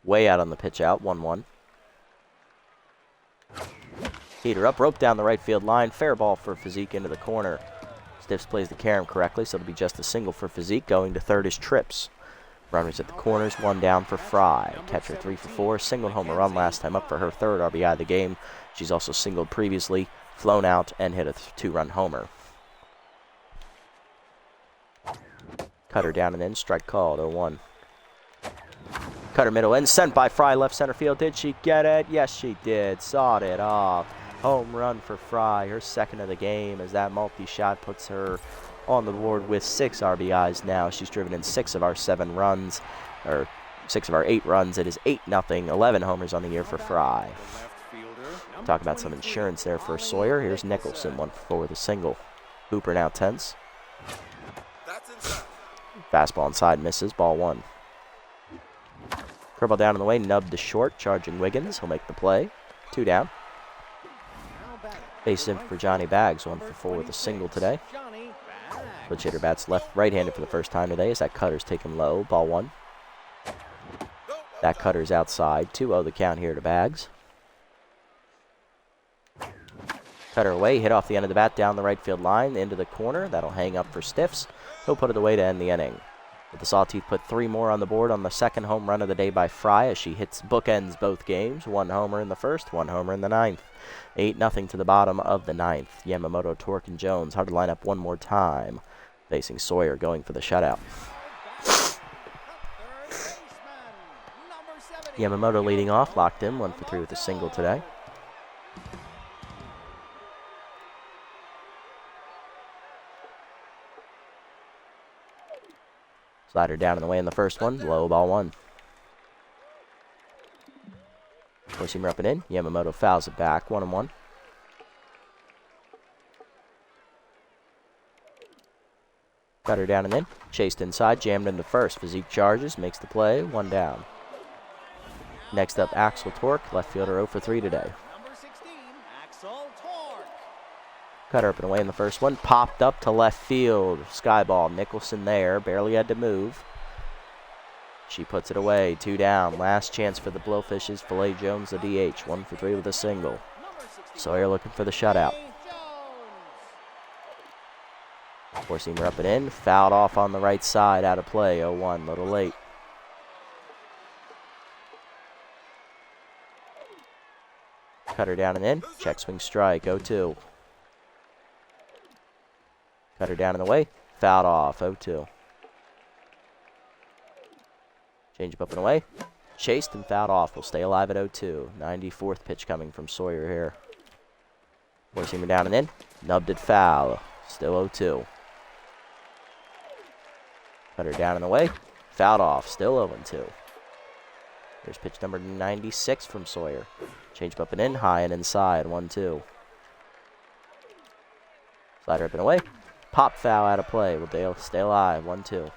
Way out on the pitch out, 1-1. Heater up, rope down the right field line. Fair ball for Physique into the corner. Stiffs plays the carom correctly, so it'll be just a single for Physique. Going to 3rd is Trips. Runners at the corners, 1 down for Fry. Catcher 3 for 4. Singled home run last time up for her 3rd RBI of the game. She's also singled previously, flown out, and hit a 2-run homer. Cutter down and in, strike called, 0-1. Cutter middle in, sent by Fry, left center field. Did she get it? Yes, she did. Sawed it off. Home run for Fry, her 2nd of the game, as that multi-shot puts her on the board with 6 RBIs now. She's driven in 6 of our 7 runs, or 6 of our 8 runs. It is 8-0, 11 homers on the year for Fry. Talk about some insurance there for Sawyer. Here's Nicholson, 1 for 4 with a single. Hooper now tense. Fastball inside, misses, ball 1. Curveball down in the way, nubbed to short, charging Wiggins. He'll make the play. 2 down. Base in for Johnny Baggs, 1 for 4 with a single today. Switch hitter bats right-handed for the first time today as that cutter's taken low, ball 1. That cutter's outside, 2-0 the count here to Baggs. Cutter away, hit off the end of the bat down the right field line, into the corner. That'll hang up for Stiffs. He'll put it away to end the inning. But the Sawteeth put 3 more on the board on the 2nd home run of the day by Fry as she hits bookends both games. 1 homer in the 1st, 1 homer in the 9th. 8-0 to the bottom of the 9th. Yamamoto, Torque, and Jones hard to line up one more time. Facing Sawyer going for the shutout. Yamamoto leading off, locked in, 1 for 3 with a single today. Slider down and away in the first one, low, ball 1. Four-seamer up and in. Yamamoto fouls it back, 1-1. Cutter down and in. Chased inside, jammed into first. Physique charges, makes the play, 1 down. Next up, Axel Torque, left fielder 0 for 3 today. Cutter up and away in the first one. Popped up to left field. Sky ball. Nicholson there. Barely had to move. She puts it away. 2 down. Last chance for the Blowfishes. Filet Jones, the DH. 1 for 3 with a single. Sawyer looking for the shutout. Four-seamer up and in. Fouled off on the right side. Out of play. 0-1. Little late. Cutter down and in. Check swing strike. 0-2. Cutter down in the way. Fouled off. 0-2. Change up and away. Chased and fouled off. Will stay alive at 0-2. 94th pitch coming from Sawyer here. Four-seamer down and in. Nubbed it foul. Still 0-2. Cutter down and away. Fouled off. Still 0-2. There's pitch number 96 from Sawyer. Change up and in, high and inside, 1-2. Slider up and away. Pop foul out of play. Will Dale stay alive, 1-2.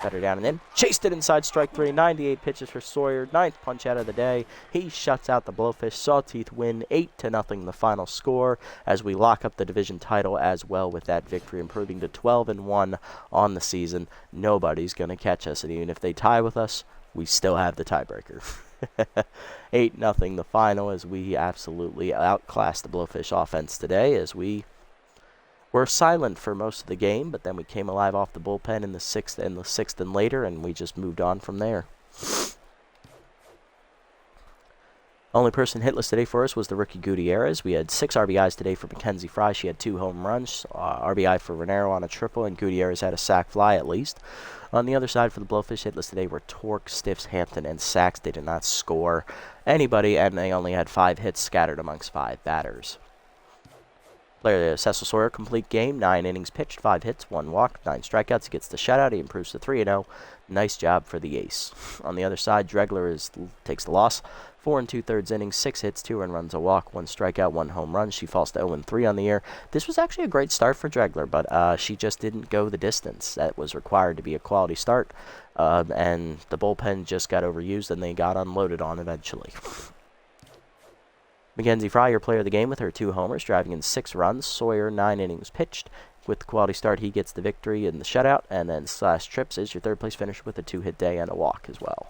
Better down and in. Chased it inside, strike 3. 98 pitches for Sawyer. 9th punch out of the day. He shuts out the Blowfish. Sawteeth win 8-0 the final score as we lock up the division title as well with that victory, improving to 12-1 on the season. Nobody's going to catch us, and even if they tie with us, we still have the tiebreaker. 8-0 the final as we absolutely outclassed the Blowfish offense today as we were silent for most of the game, but then we came alive off the bullpen in the sixth and later, and we just moved on from there. Only person hitless today for us was the rookie Gutierrez. We had 6 RBIs today for Mackenzie Fry. She had 2 home runs, RBI for Renero on a triple, and Gutierrez had a sac fly at least. On the other side for the Blowfish, hitless today were Torque, Stiffs, Hampton, and Sachs. They did not score anybody, and they only had 5 hits scattered amongst 5 batters. Player Cecil Sawyer, complete game, 9 innings pitched, 5 hits, 1 walk, 9 strikeouts. He gets the shutout. He improves to 3-0. Nice job for the ace. On the other side, Dregler takes the loss. 4 2/3 innings, 6 hits, 2 runs, a walk, 1 strikeout, 1 home run. She falls to 0-3 on the year. This was actually a great start for Dregler, but she just didn't go the distance that was required to be a quality start. And the bullpen just got overused, and they got unloaded on eventually. Mackenzie Fry, your player of the game with her 2 homers, driving in 6 runs. Sawyer, 9 innings pitched. With the quality start, he gets the victory in the shutout. And then Slash Trips is your 3rd place finisher with a 2-hit day and a walk as well.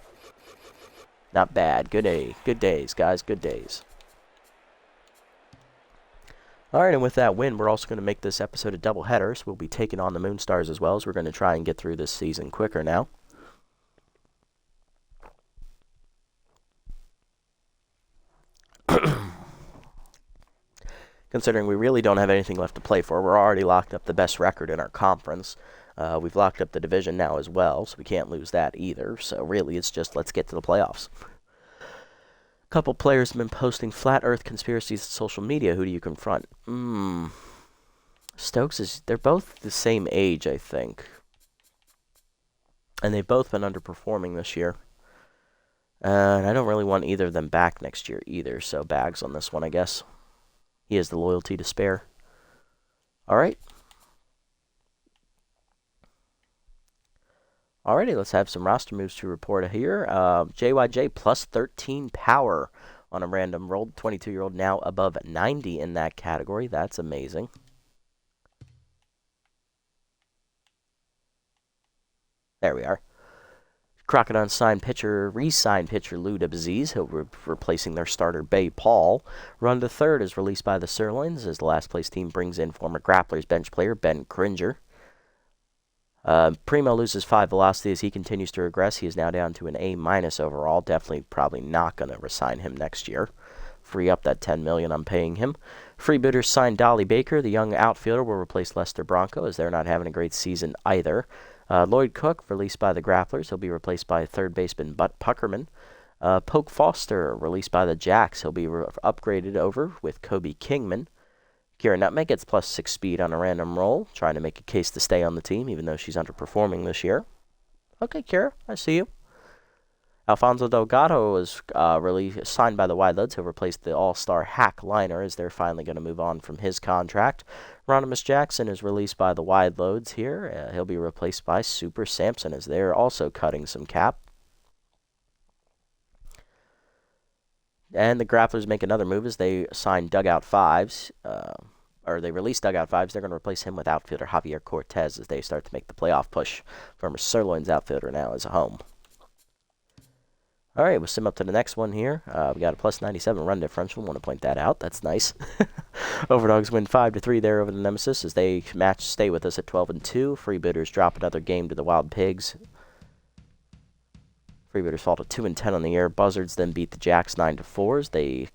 Not bad. Good day. Good days, guys. Good days. All right, and with that win, we're also going to make this episode a doubleheader. So we'll be taking on the Moonstars as well, as we're going to try and get through this season quicker now. Considering we really don't have anything left to play for. We're already locked up the best record in our conference. We've locked up the division now as well, so we can't lose that either. So really, it's just let's get to the playoffs. A couple players have been posting flat earth conspiracies on social media. Who do you confront? Stokes they're both the same age, I think. And they've both been underperforming this year. And I don't really want either of them back next year either, so bags on this one, I guess. He has the loyalty to spare. All right. Alrighty, let's have some roster moves to report here. JYJ plus 13 power on a random roll. 22-year-old now above 90 in that category. That's amazing. There we are. Crocodile re-signed pitcher Lou DeBaziz. He'll be replacing their starter Bay Paul. Run to third is released by the Sirloins as the last place team brings in former Grapplers bench player Ben Cringer. Primo loses 5 velocity as he continues to regress. He is now down to an A- overall. Definitely probably not going to resign him next year. Free up that $10 million I'm paying him. Freebooters signed Dolly Baker. The young outfielder will replace Lester Bronco as they're not having a great season either. Lloyd Cook, released by the Grapplers. He'll be replaced by third baseman Butt Puckerman. Poke Foster, released by the Jacks. He'll be upgraded over with Kobe Kingman. Kira Nutmeg gets plus 6 speed on a random roll, trying to make a case to stay on the team, even though she's underperforming this year. Okay, Kira, I see you. Alfonso Delgado was signed by the Wideloads. He'll replace the all-star Hack Liner as they're finally going to move on from his contract. Ronimus Jackson is released by the Wideloads here. He'll be replaced by Super Sampson as they're also cutting some cap. And the Grapplers make another move as they sign Dugout 5s. They release Dugout 5s. They're going to replace him with outfielder Javier Cortez as they start to make the playoff push. Former Sirloins outfielder now is home. All right, we'll sim up to the next one here. We got a plus 97 run differential. Want to point that out. That's nice. Overdogs win 5-3 there over the Nemesis as they stay with us at 12-2. Freebooters drop another game to the Wild Pigs. Freebooters fall to 2-10 on the year. Buzzards then beat the Jacks 9-4. They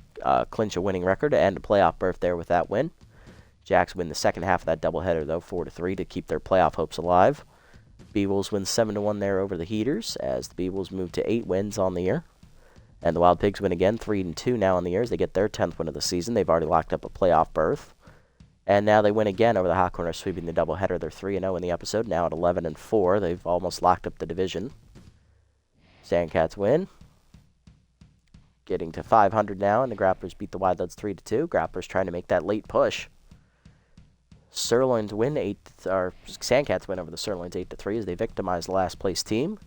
clinch a winning record and a playoff berth there with that win. Jacks win the second half of that doubleheader, though, 4-3 to keep their playoff hopes alive. B-Wolves win 7-1 there over the Heaters as the B-Wolves move to 8 wins on the year. And the Wild Pigs win again, 3-2 now on the year as they get their 10th win of the season. They've already locked up a playoff berth. And now they win again over the Hot Corners, sweeping the doubleheader. They're 3-0 in the episode, now at 11-4. They've almost locked up the division. Sandcats win. Getting to 500 now, and the Grapplers beat the Wildlets 3-2. Grapplers trying to make that late push. Sirloins win Sandcats win over the Sirloins 8-3 as they victimize the last place team.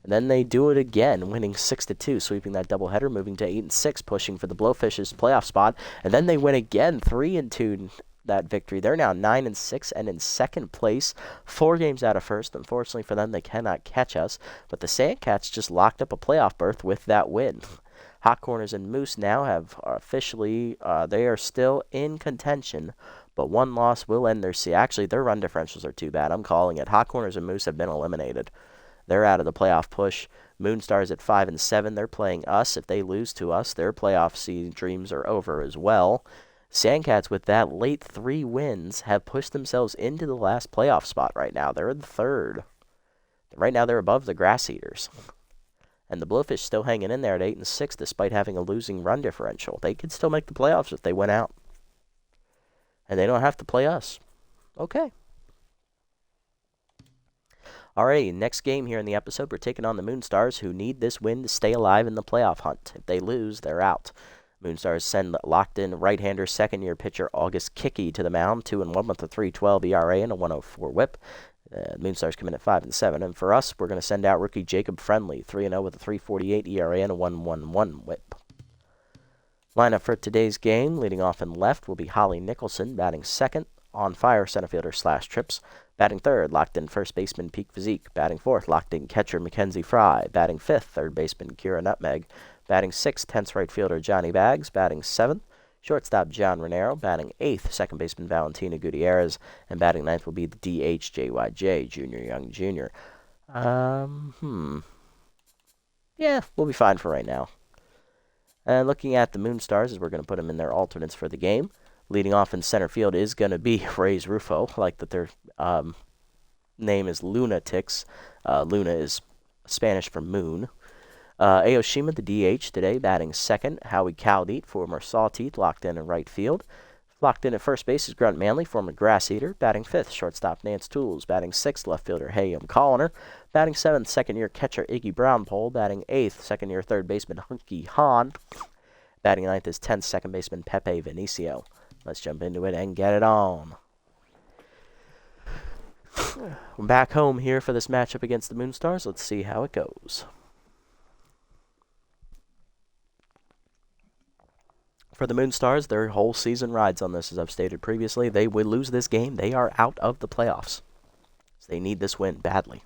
And then they do it again, winning 6-2, sweeping that doubleheader, moving to 8-6, pushing for the Blowfish's playoff spot. And then they win again, 3-2 that victory. They're now 9-6 and in second place, 4 games out of first. Unfortunately for them, they cannot catch us. But the Sandcats just locked up a playoff berth with that win. Hot Corners and Moose now have officially, they are still in contention, but one loss will end their season. Actually, their run differentials are too bad. I'm calling it. Hot Corners and Moose have been eliminated. They're out of the playoff push. Moonstars at 5-7. They're playing us. If they lose to us, their playoff season dreams are over as well. Sandcats, with that late 3 wins, have pushed themselves into the last playoff spot right now. They're in third. Right now, they're above the Grass Eaters. And the Blowfish still hanging in there at 8-6, despite having a losing run differential. They could still make the playoffs if they went out. And they don't have to play us. Okay. Alrighty, next game here in the episode, we're taking on the Moonstars, who need this win to stay alive in the playoff hunt. If they lose, they're out. Moonstars send locked-in right-hander second-year pitcher August Kickey to the mound, 2-1 with a 3.12 ERA and a 1.04 WHIP. Moonstars come in at 5-7, and for us, we're going to send out rookie Jacob Friendly, 3-0 with a 3.48 ERA and a 1.11 WHIP. Lineup for today's game, leading off in left, will be Holly Nicholson, batting second, on fire center fielder /trips. Batting third, locked in first baseman Peak Physique. Batting fourth, locked in catcher Mackenzie Fry. Batting fifth, third baseman Kira Nutmeg. Batting sixth, tense right fielder Johnny Baggs. Batting seventh, shortstop John Renero. Batting eighth, second baseman Valentina Gutierrez. And batting ninth will be the DH JYJ, Junior Young Jr. Yeah, we'll be fine for right now. And looking at the Moonstars, as we're going to put them in their alternates for the game. Leading off in center field is going to be Reyes Rufo. I like that their name is Lunatics. Luna is Spanish for moon. Aoshima, the DH, today batting second. Howie Caldete, former Sawteeth, locked in right field. Locked in at first base is Grunt Manley, former Grass Eater. Batting fifth, shortstop Nance Tools. Batting sixth, left fielder Hayam Colliner. Batting seventh, second-year catcher Iggy Brownpole. Batting eighth, second-year third baseman Hunky Han. Batting ninth is 10th, second baseman Pepe Vinicio. Let's jump into it and get it on. We're back home here for this matchup against the Moonstars. Let's see how it goes. For the Moonstars, their whole season rides on this, as I've stated previously. They would lose this game. They are out of the playoffs. So they need this win badly.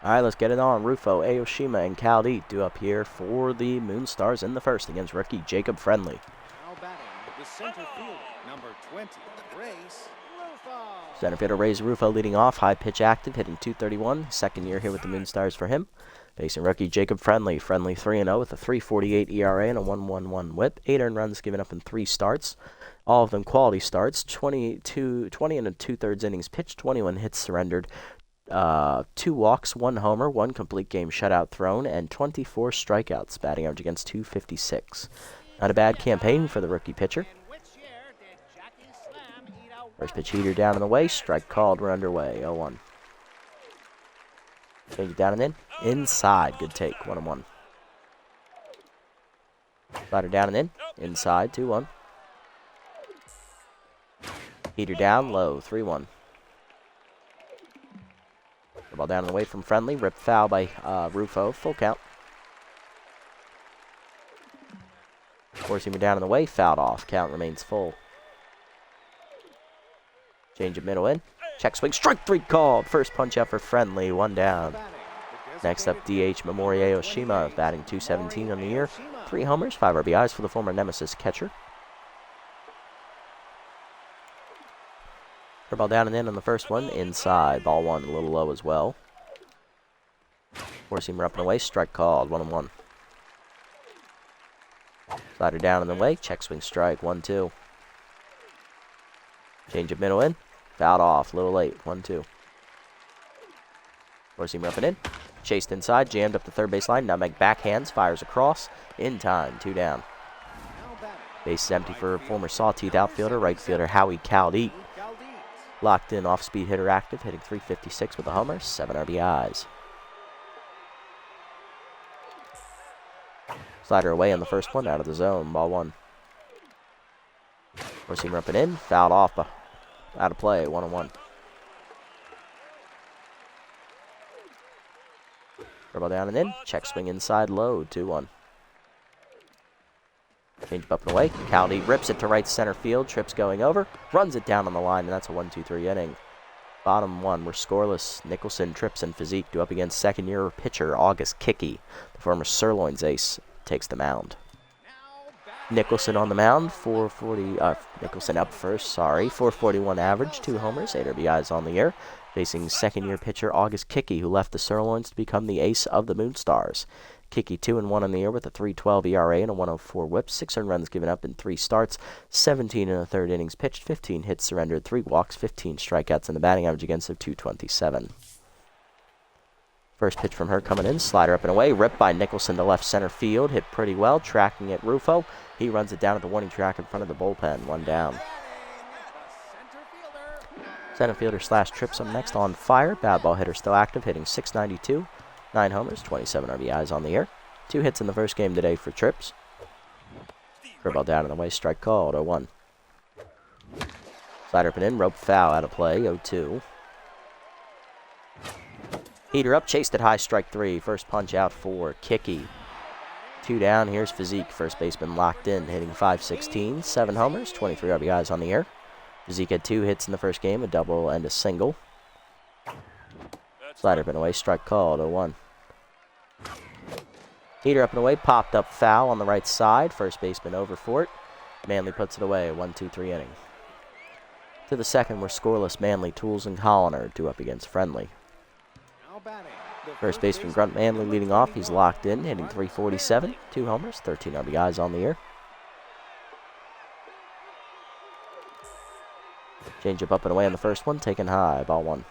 All right, let's get it on. Rufo, Aoshima, and Caldete do up here for the Moonstars in the first against rookie Jacob Friendly. Now batting, the center fielder, number 20, Reyes Rufo. Center fielder Reyes Rufo leading off, high pitch active, hitting .231. Second year here with the Moonstars for him. Facing rookie Jacob Friendly. Friendly 3-0 with a 3.48 ERA and a 1.11 WHIP. 8 earned runs given up in 3 starts. All of them quality starts. 20 and 2/3 innings pitched, 21 hits surrendered. 2 walks, 1 homer, 1 complete game shutout thrown, and 24 strikeouts, batting average against .256. Not a bad campaign for the rookie pitcher. First pitch heater down and away, strike called, we're underway, 0-1. Change it down and in, inside, good take, 1-1. Slider down and in, inside, 2-1. Heater down, low, 3-1. Ball down and away from Friendly. Ripped foul by Rufo. Full count. Forcing him down and away. Fouled off. Count remains full. Change of middle in. Check swing. Strike 3 called. First punch out for Friendly. 1 down. Next up, DH Mamori Aoshima. Batting .217 on the year. 3 homers. 5 RBIs for the former Nemesis catcher. Ball down and in on the first one. Inside. Ball 1 a little low as well. Four-seamer up and away. Strike called. 1-1. Slider down and away. Check swing strike. 1-2. Change of middle in. Fouled off. A little late. 1-2. Four-seamer up and in. Chased inside, jammed up the third base line. Nutmeg backhands, fires across. In time, 2 down. Base is empty for former Sawteeth outfielder, right fielder Howie Caldeet. Locked in, off-speed hitter active, hitting .356 with a homer, 7 RBIs. Slider away on the first one, out of the zone, ball 1. Four-seamer up and in, fouled off, out of play, 1-1. Dribble down and in, check swing inside, low, 2-1. Change up and away. Caldy rips it to right center field. Trips going over. Runs it down on the line, and that's a 1-2-3 inning. Bottom 1, we're scoreless. Nicholson, Trips, and Physique do up against second-year pitcher August Kickey. The former Sirloins ace takes the mound. Nicholson on the mound. 440. Nicholson up first. 441 average. 2 homers. 8 RBIs on the year. Facing second-year pitcher August Kickey, who left the Sirloins to become the ace of the Moonstars. Kickey 2-1 on the year with a 3.12 ERA and a 1.04 WHIP. 6 earned runs given up in 3 starts. 17 in the third innings pitched. 15 hits surrendered. 3 walks. 15 strikeouts, and the batting average against of .227. First pitch from her coming in. Slider up and away. Ripped by Nicholson to left center field. Hit pretty well. Tracking it Rufo. He runs it down at the warning track in front of the bullpen. 1 down. Center fielder / Trips up next on fire. Bad ball hitter still active, hitting .692. 9 homers, 27 RBIs on the year. 2 hits in the first game today for Trips. Curveball down and away, strike called, 0-1. Slider up and in, rope foul, out of play, 0-2. Heater up, chased at high, strike 3. First punch out for Kickey. 2 down, here's Physique, first baseman locked in, hitting .516. 7 homers, 23 RBIs on the year. Physique had 2 hits in the first game, a double and a single. Slider up and away, strike called, 0-1. Heater up and away, popped up foul on the right side. First baseman over for it. Manley puts it away, 1-2-3 inning. To the second, we're scoreless. Manley, Tools, and Colliner do up against Friendly. First baseman Grunt Manley leading off. He's locked in, hitting .347. 2 homers, 13 RBIs on the year. Change up and away on the first one, taken high, ball 1.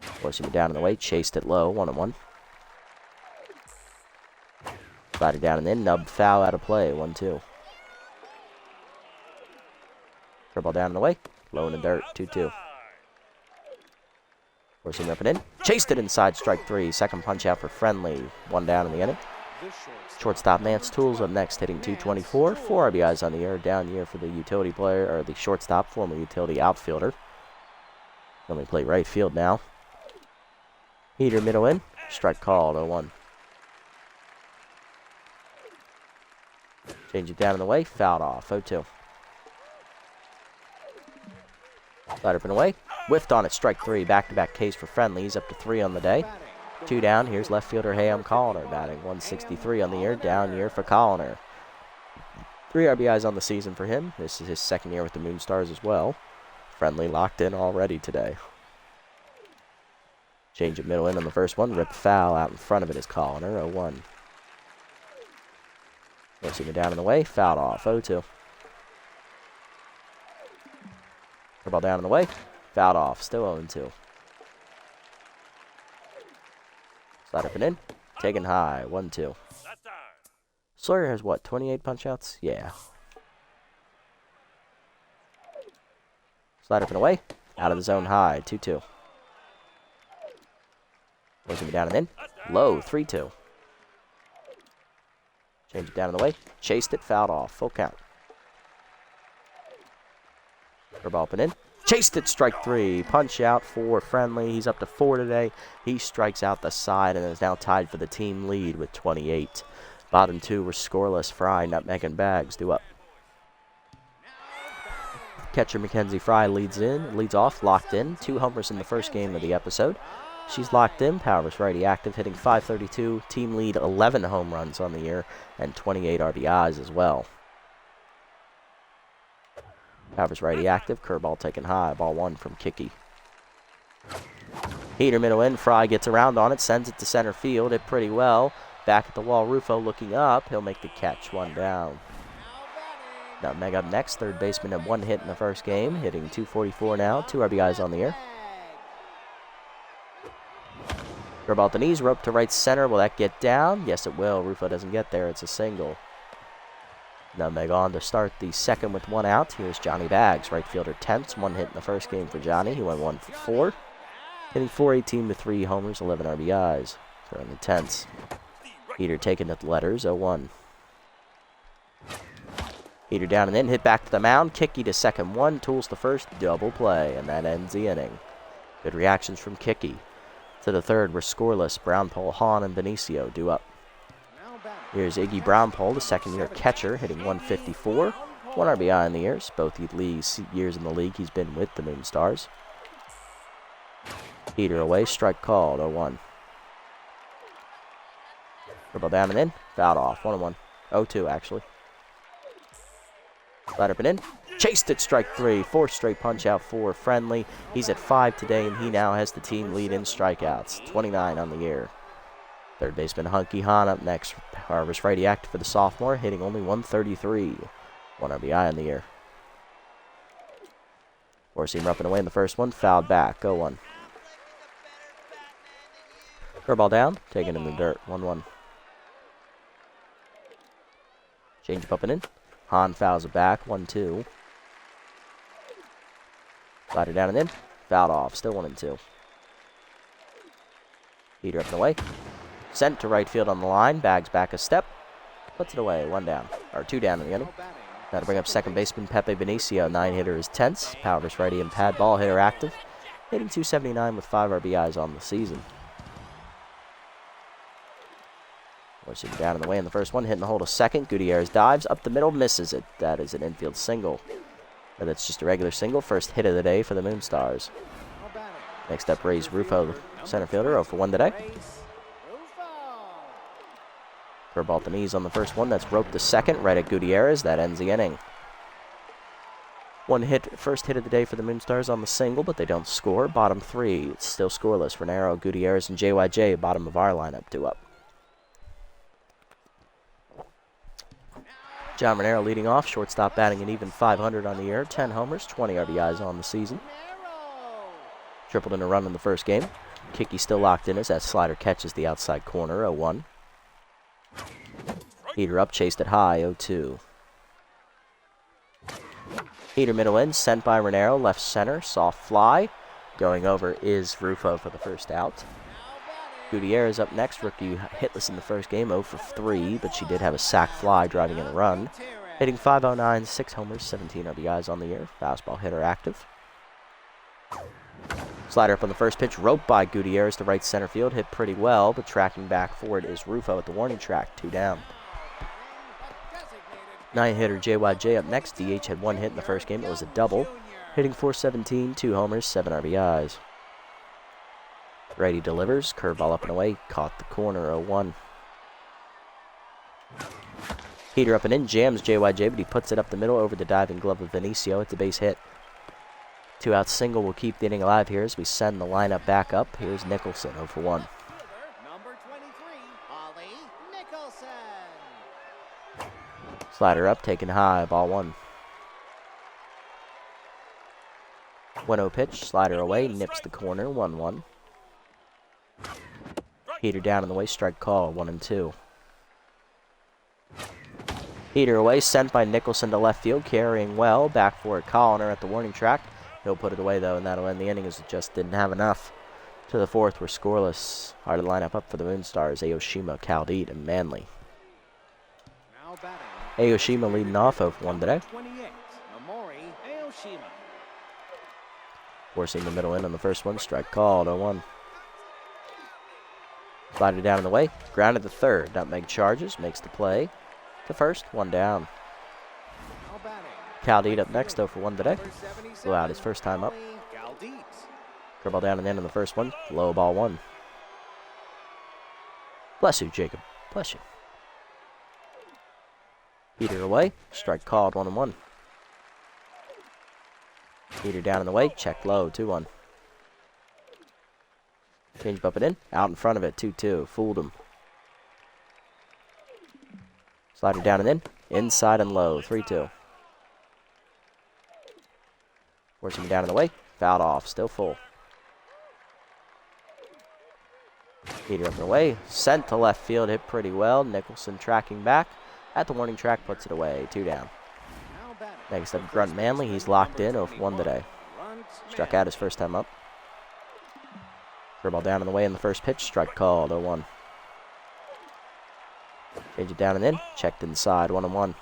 Forcing it down and away, chased it low, 1-1. Slider down and in, nub foul out of play, 1-2. Curveball down and away, low in the dirt, 2-2. Forcing up and in, chased it inside, strike 3. Second punch out for Friendly, 1 down in the inning. Shortstop Nance Tools up next, hitting .224. 4 RBIs on the year, down year for the utility player, or the shortstop, former utility outfielder. Let me play right field now. Heater middle in, strike called, 0-1. Change it down in the way, fouled off, 0-2. Slider up and away, whiffed on it, strike 3. Back-to-back Ks for Friendly, he's up to 3 on the day. 2 down, here's left fielder Hayam Colliner, batting .163 on the year, down year for Colliner. 3 RBIs on the season for him. This is his second year with the Moonstars as well. Friendly locked in already today. Change it middle in on the first one. Rip foul out in front of it is Colliner. 0-1. Forcing it down in the way. Fouled off. 0-2. Ball down in the way. Fouled off. Still 0-2. Slide up and in. Taken high. 1-2. Sawyer has what? 28 punch outs? Yeah. Slide up and away. Out of the zone high. 2-2. Forcing it down and in. Low, 3-2. Change it down in the way. Chased it, fouled off. Full count. Curveball up and in. Chased it, strike 3. Punch out for Friendly. He's up to 4 today. He strikes out the side and is now tied for the team lead with 28. Bottom 2 were scoreless. Fry, Nutmeg, and Bags do up. Catcher Mackenzie Fry leads off, locked in. 2 homers in the first game of the episode. She's locked in. Powers righty active, hitting .532. Team lead 11 home runs on the year and 28 RBIs as well. Powers righty active. Curveball taken high. Ball 1 from Kickey. Heater middle in. Fry gets around on it. Sends it to center field. Hit pretty well. Back at the wall. Rufo looking up. He'll make the catch. 1 down. Nutmeg up next. Third baseman had 1 hit in the first game. Hitting .244 now. 2 RBIs on the year. Curveball at the knees, rope to right center. Will that get down? Yes, it will. Rufo doesn't get there. It's a single. Nutmeg on to start the second with one out. Here's Johnny Baggs, right fielder, tenths. One hit in the first game for Johnny. He went 1 for 4. Hitting .418 with 3 homers, 11 RBIs. So in the tenths. Heater taking at the letters, 0-1. Heater down and in, hit back to the mound. Kicky to second, 1. Tools to first, double play, and that ends the inning. Good reactions from Kicky. To the third, we're scoreless. Brownpole, Hahn, and Benicio due up. Here's Iggy Brownpole, the second-year catcher, hitting .154. 1 RBI in the years. Both years in the league he's been with the Moonstars. Heater away, strike called, 0-1. Dribble down and in, fouled off, 1-1. 0-2, actually. Slide up and in. Chased it, strike 3. 4th straight punch out for Friendly. He's at 5 today, and he now has the team lead in strikeouts. 29 on the year. Third baseman Hunky Hahn up next. Harvest righty active for the sophomore, hitting only .133. 1 RBI on the year. Four-seam up and away in the first one. Fouled back. 0-1. Curveball down. Taken in the dirt. 1-1. Change up and in. Hahn fouls it back. 1-2. Slider down and in. Fouled off. Still 1-2. Heater up and away. Sent to right field on the line. Bags back a step. Puts it away. 1 down. Or 2 down in the inning. Now to bring up second baseman Pepe Benicio. 9-hitter is tense. Power versus righty and pad ball hitter active. Hitting .279 with 5 RBIs on the season. Forcing down in the way in the first one. Hitting the hole to second. Gutierrez dives up the middle. Misses it. That is an infield single. But that's just a regular single. First hit of the day for the Moonstars. Next up, Ray's Rufo, center fielder. 0 for 1 today. Curveball at the knees on the first one. That's roped to second. Right at Gutierrez. That ends the inning. One hit, first hit of the day for the Moonstars on the single, but they don't score. Bottom 3, it's still scoreless. Renero, Gutierrez, and JYJ, bottom of our lineup, 2 up. John Renero leading off. Shortstop batting an even .500 on the year. 10 homers, 20 RBIs on the season. Tripled in a run in the first game. Kicky still locked in as that slider catches the outside corner. 0-1. Heater up, chased it high. 0-2. Heater middle in, sent by Renero. Left center, soft fly. Going over is Rufo for the first out. Gutierrez up next. Rookie hitless in the first game, 0 for 3, but she did have a sac fly driving in a run. Hitting .509, 6 homers, 17 RBIs on the year. Fastball hitter active. Slider up on the first pitch, roped by Gutierrez to right center field. Hit pretty well, but tracking back forward is Rufo at the warning track, 2 down. 9-hitter JYJ up next. DH had 1 hit in the first game. It was a double. Hitting .417, 2 homers, 7 RBIs. Righty delivers. Curveball up and away. Caught the corner. 0-1. Heater up and in. Jams JYJ, but he puts it up the middle over the diving glove of Benicio. It's a base hit. 2-out single will keep the inning alive here as we send the lineup back up. Here's Nicholson, 0 for 1. Number 23, Ollie Nicholson. Slider up, taken high, ball 1. 1-0 pitch, slider away, nips the corner, 1-1. Heater down in the way, strike call, 1-2. Heater away, sent by Nicholson to left field, carrying well, back for Colliner at the warning track. He'll put it away though, and that'll end the inning as it just didn't have enough. To the fourth, we're scoreless. Hard to line up for the Moonstars, Aoshima, Caldete, and Manley. Aoshima leading off 0 for 1 today. Forcing the middle in on the first one, strike called, 0-1. Slider down in the way, grounded to third. Nutmeg charges, makes the play. To first, 1 down. Caldete up next, 0 for 1 today. Blew out his first time up. Curveball down and in on the first one, low ball 1. Bless you, Jacob. Bless you. Heater away, strike called, 1-1. Heater down in the way, checked low, 2-1. Change up and in, out in front of it, 2-2. Fooled him. Slider down and in, inside and low, 3-2. Forcing him down in the way, fouled off, still full. Heater up and away. Sent to left field. Hit pretty well. Nicholson tracking back. At the warning track, puts it away. 2 down. Next up, Grunt Manley. He's locked in. 0 for 1 today. Struck out his first time up. Curveball down and away in the first pitch. Strike called. 0-1. Change it down and in. Checked inside. 1-1.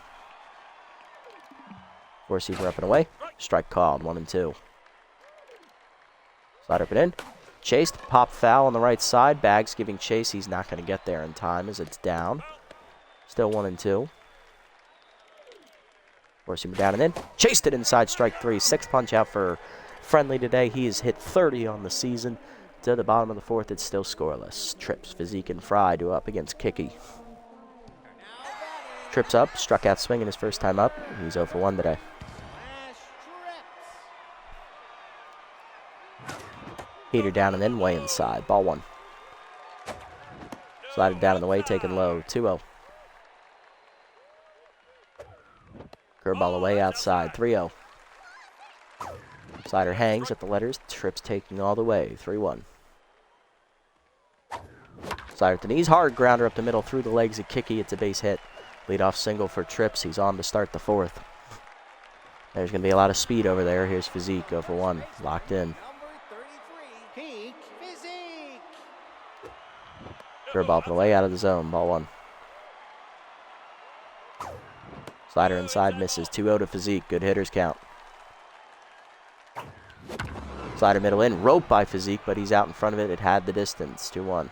Four-seamer up and away. Strike called. 1-2. Slider up and in. Chased. Pop foul on the right side. Bags giving chase. He's not going to get there in time as it's down. Still 1-2. Four-seamer down and in. Chased it inside. Strike 3. 6th punch out for Friendly today. He has hit 30 on the season. To the bottom of the 4th, it's still scoreless. Trips, Physique, and Fry do up against Kicky. Trips up. Struck out swinging his first time up. He's 0 for 1 today. Heater down and in, way inside. Ball 1. Slided down in the way, taken low. 2-0. Curveball away outside. 3-0. Slider hangs at the letters. Trips taking all the way. 3-1. Slider at the knees. Hard grounder up the middle through the legs of Kicky. It's a base hit. Leadoff single for Trips. He's on to start the 4th. There's going to be a lot of speed over there. Here's Physique. 0 for 1. Locked in. Curveball up and away out of the zone. Ball 1. Slider inside misses. 2-0 to Physique. Good hitters count. Slider middle in. Rope by Physique, but he's out in front of it. It had the distance. 2-1.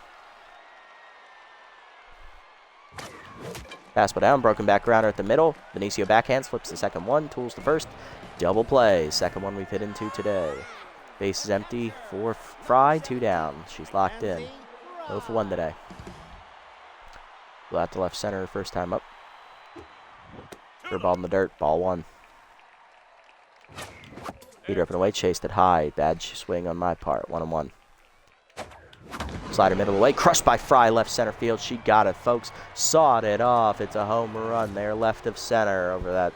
Fastball down. Broken back grounder at the middle. Benicio backhands. Flips the second one. Tools to first. Double play. Second one we've hit into today. Base is empty for Fry. 2 down. She's locked in. 0 for 1 today. Go out to left center first time up. Ball in the dirt. Ball 1. Heater up and away. Chased it high. Bad swing on my part. 1-1. Slider middle away. Crushed by Fry. Left center field. She got it, folks. Sawed it off. It's a home run there. Left of center over that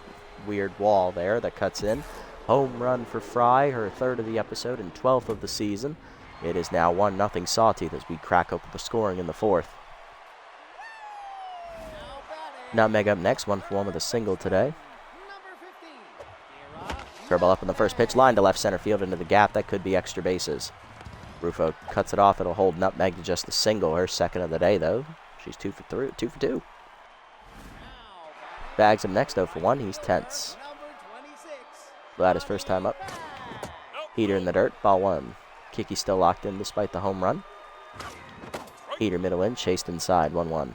weird wall there that cuts in. Home run for Fry. Her 3rd of the episode and 12th of the season. It is now 1-0 Sawteeth as we crack open the scoring in the 4th. Nutmeg up next. 1 for 1 with a single today. Curveball up in the first pitch. Line to left center field into the gap. That could be extra bases. Rufo cuts it off. It'll hold Nutmeg to just a single. Her 2nd of the day, though. She's 2 for 2. Bags him next, 0 for 1. He's tense. Glad his first time up. Heater in the dirt. Ball 1. Kicky still locked in despite the home run. Heater middle in. Chased inside. 1-1.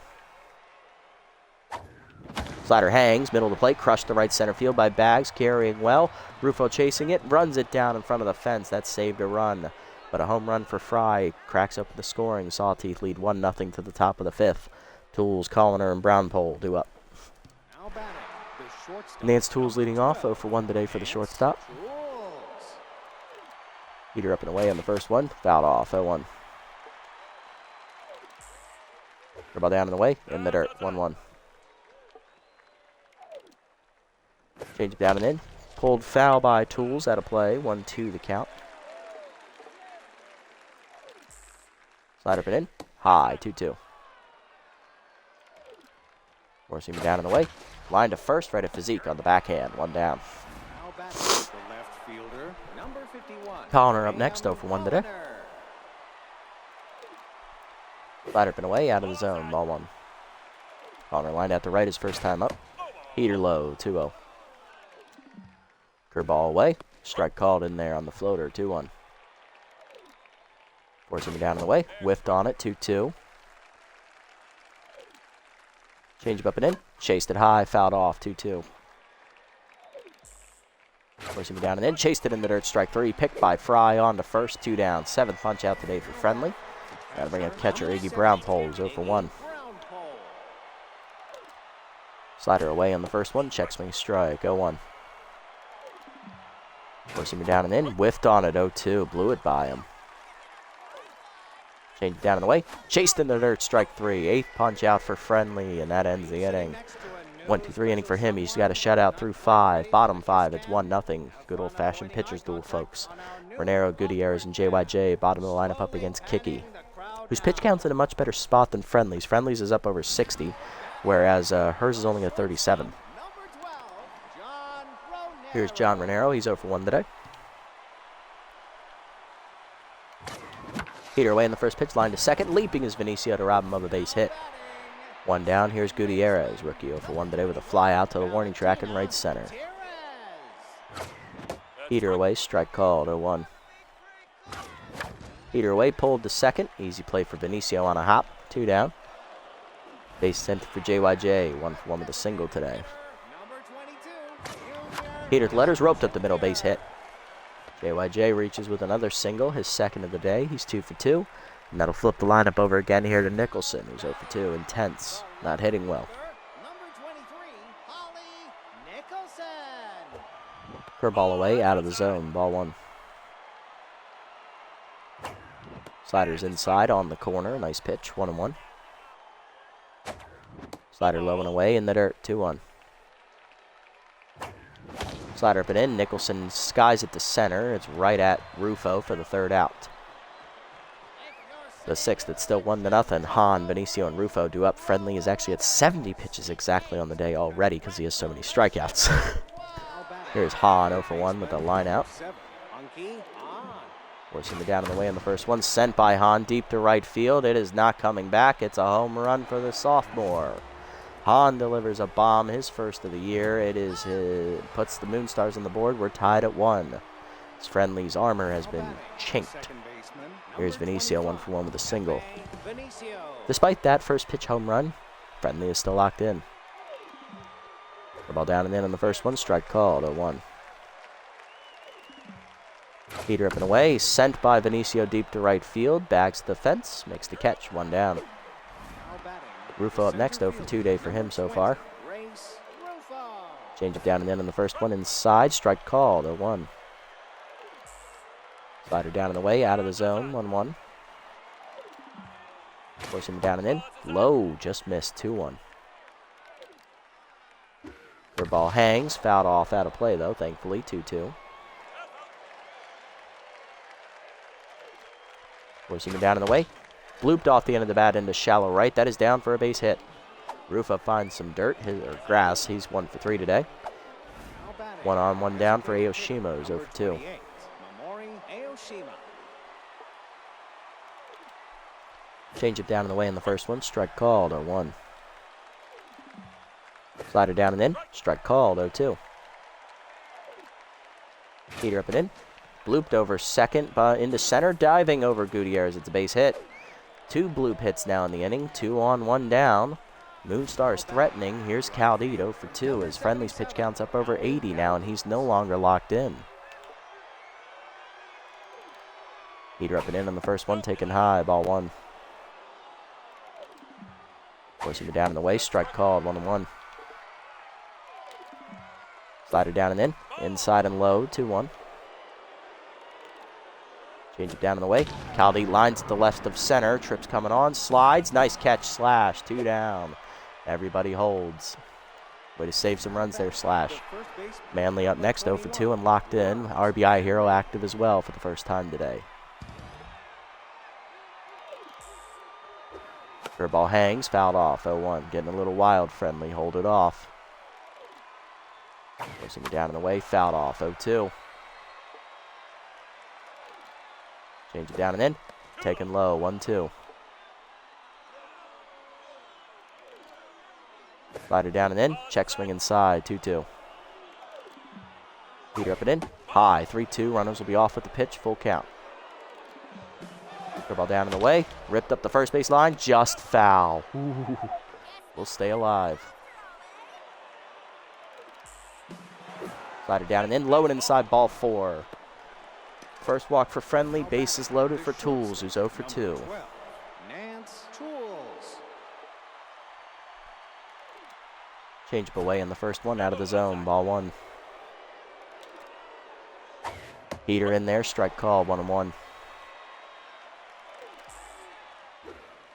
Slider hangs. Middle of the plate. Crushed to right center field by Bags. Carrying well. Rufo chasing it. Runs it down in front of the fence. That saved a run. But a home run for Fry cracks open the scoring. Sawteeth lead 1-0 to the top of the 5th. Tools, Colliner, and Brownpole do up. Nance Tools leading off. 0 for 1 today for the shortstop. Heater up and away on the first one. Fouled off. 0-1. Ball down and away. In the dirt. 1-1. Change it down and in. Pulled foul by Tools out of play. 1-2 the count. Slide up and in. High. 2-2. Forcing him down and away. Line to first. Right at Physique on the backhand. 1 down. Colliner up next. 0 for 1 today. Slide up and away out of the zone. Ball 1. Colliner lined out to right his first time up. Heater low. 2-0. Curveball away. Strike called in there on the floater. 2-1. Forcing him down and away. Whiffed on it. 2-2. Change him up and in. Chased it high. Fouled off. 2-2. Forcing him down and in. Chased it in the dirt. Strike 3. Picked by Fry on to first. 2 down. 7th punch out today for Friendly. Gotta bring up catcher Iggy Brownpole. 0 for 1. Slider away on the first one. Check swing strike. 0-1. Forcing him down and in. Whiffed on it. 0-2. Blew it by him. Change it down and away. Chased in the dirt. Strike 3. 8th punch out for Friendly, and that ends the inning. 1-2-3 inning for him. He's got a shutout through 5. Bottom 5. It's 1-0. Good old-fashioned pitcher's duel, folks. Renero, Gutierrez, and JYJ. Bottom of the lineup up against Kicky. whose pitch count's in a much better spot than Friendly's. Friendly's is up over 60, whereas hers is only at 37. Here's John Renero. He's 0 for 1 today. Heater away in the first pitch, line to second. Leaping is Vinicio to rob him of a base hit. One down. Here's Gutierrez, rookie 0 for 1 today with a fly out to the warning track in right center. Heater away, strike called, 0-1. Heater away, pulled to second. Easy play for Vinicio on a hop. 2 down. Base sent for JYJ, 1 for 1 with a single today. Heater to letters, roped up the middle, base hit. JYJ reaches with another single, his second of the day. He's 2 for 2. And that'll flip the lineup over again here to Nicholson, who's 0 for 2. Intense, not hitting well. Curveball away, out of the zone, ball 1. Sliders inside on the corner, nice pitch, 1-1. Slider low and away in the dirt, 2-1. Slider up and in, Nicholson skies it to center. It's right at Rufo for the 3rd out. The 6th, it's still 1-0. Hahn, Vinicio, and Rufo do up. Friendly is actually at 70 pitches exactly on the day already because he has so many strikeouts. Here's Hahn 0 for 1 with a line out. Forcing it down in the way in the first one. Sent by Hahn deep to right field. It is not coming back. It's a home run for the sophomore. Hahn delivers a bomb, his first of the year. Puts the Moonstars on the board. We're tied at 1. As Friendly's armor has been chinked. Here's Vinicio 1 for 1 with a single. Despite that first pitch home run, Friendly is still locked in. The ball down and in on the first one, strike called, 0-1. Heater up and away, sent by Vinicio deep to right field, bags the fence, makes the catch, 1 down. Rufo up next, 0 for 2 day for him so far. Change it down and in on the first one, inside, strike called, 0-1. Slider down and away, out of the zone, 1-1. Forcing him down and in, low, just missed, 2-1. Their ball hangs, fouled off, out of play though, thankfully, 2-2. Forcing him down and away. Blooped off the end of the bat into shallow right. That is down for a base hit. Rufo finds some dirt, or grass. He's 1 for 3 today. 1 on, 1 down for Aoshima, who's 0 for 2. Change it down and away in the first one. Strike called, 0-1. Slider down and in. Strike called, 0-2. Heater up and in. Blooped over second, into center. Diving over Gutierrez. It's a base hit. 2 bloop hits now in the inning. 2 on, 1 down. Moonstars threatening. Here's Caldito 0 for 2. His Friendly's pitch count's up over 80 now, and he's no longer locked in. Heater up and in on the first one. Taken high. Ball 1. Forcing it down in the way. Strike called. 1-1. Slider down and in. Inside and low. 2-1. Change it down and away. Caldy lines to the left of center. Trips coming on. Slides. Nice catch. Slash. 2 down. Everybody holds. Way to save some runs there, Slash. Manley up next, 0 for 2 and locked in. RBI hero active as well for the first time today. Curveball hangs. Fouled off. 0-1. Getting a little wild. Friendly. Hold it off. Forcing it down and away. Fouled off. 0-2. Change it down and in. Taken low. 1-2. Slider down and in. Check swing inside. 2-2. Heater up and in. High. 3-2. Runners will be off with the pitch. Full count. Ball down and away. Ripped up the first base line. Just foul. Ooh. We'll stay alive. Slider down and in. Low and inside. Ball 4. First walk for Friendly. Bases loaded for Tools, who's 0 for 2. Change up away in the first one. Out of the zone. Ball 1. Heater in there. Strike call. 1-1.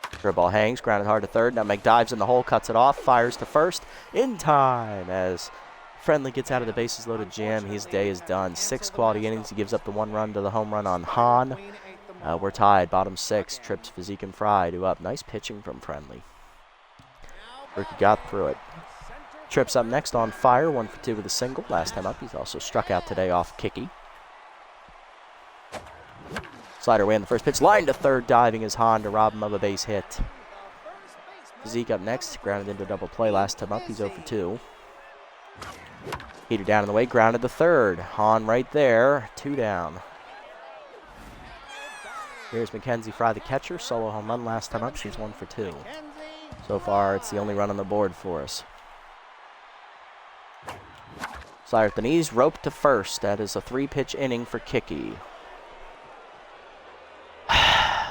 Curveball hangs. Grounded hard to third. Nutmeg dives in the hole. Cuts it off. Fires to first. In time as Friendly gets out of the bases loaded jam. His day is done. 6 quality innings. He gives up the 1 run to the home run on Hahn. We're tied, bottom 6. Trips, Physique, and Fry do up. Nice pitching from Friendly. Rookie got through it. Trips up next on fire, 1 for 2 with a single. Last time up, he's also struck out today off Kicky. Slider away on the first pitch. Line to third, diving is Hahn to rob him of a base hit. Physique up next, grounded into double play. Last time up, he's 0 for 2. Heater down in the way, grounded to third. Hahn right there, 2 down. Here's Mackenzie Fry, the catcher. Solo home run last time up. She's 1 for 2. So far, it's the only run on the board for us. Slider at the knees, rope to first. That is a 3-pitch inning for Kicky.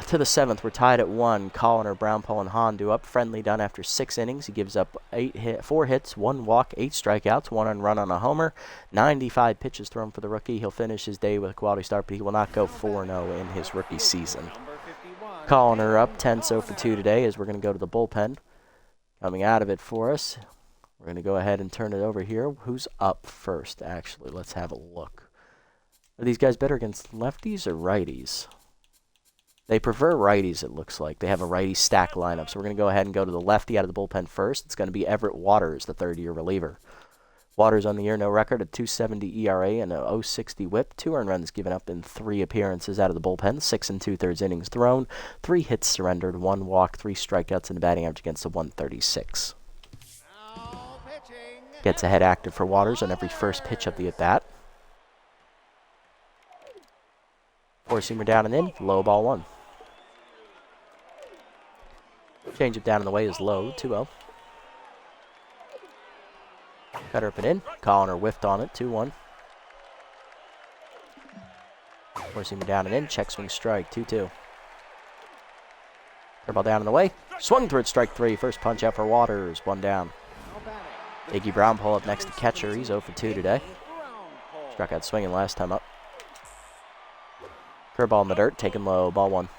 To the 7th, we're tied at 1. Colliner, Brownpole, and Hahn do up. Friendly done after 6 innings. He gives up 4 hits, 1 walk, 8 strikeouts, 1 run on a homer. 95 pitches thrown for the rookie. He'll finish his day with a quality start, but he will not go 4-0 in his rookie season. Colliner up 10-0 for 2 today as we're going to go to the bullpen. Coming out of it for us, we're going to go ahead and turn it over here. Who's up first, actually? Let's have a look. Are these guys better against lefties or righties? They prefer righties, it looks like. They have a righty stack lineup. So we're going to go ahead and go to the lefty out of the bullpen first. It's going to be Everett Waters, the third-year reliever. Waters on the year, no record, a 2.70 ERA and a 0.60 whip. 2 earned runs given up in 3 appearances out of the bullpen. 6 2/3 innings thrown. 3 hits surrendered, 1 walk, 3 strikeouts, and a batting average against a 136. Gets ahead active for Waters on every first pitch of the at-bat. 4-seamer down and in, low ball 1. Changeup down in the way is low, 2-0. Cutter up and in. Colliner whiffed on it, 2-1. 4-seamer down and in. Check swing strike, 2-2. Curveball down in the way. Swung through it, strike 3. First punch out for Waters, 1 down. Iggy Brownpole up next to catcher. He's 0 for 2 today. Struck out swinging last time up. Curveball in the dirt, taken low, ball 1.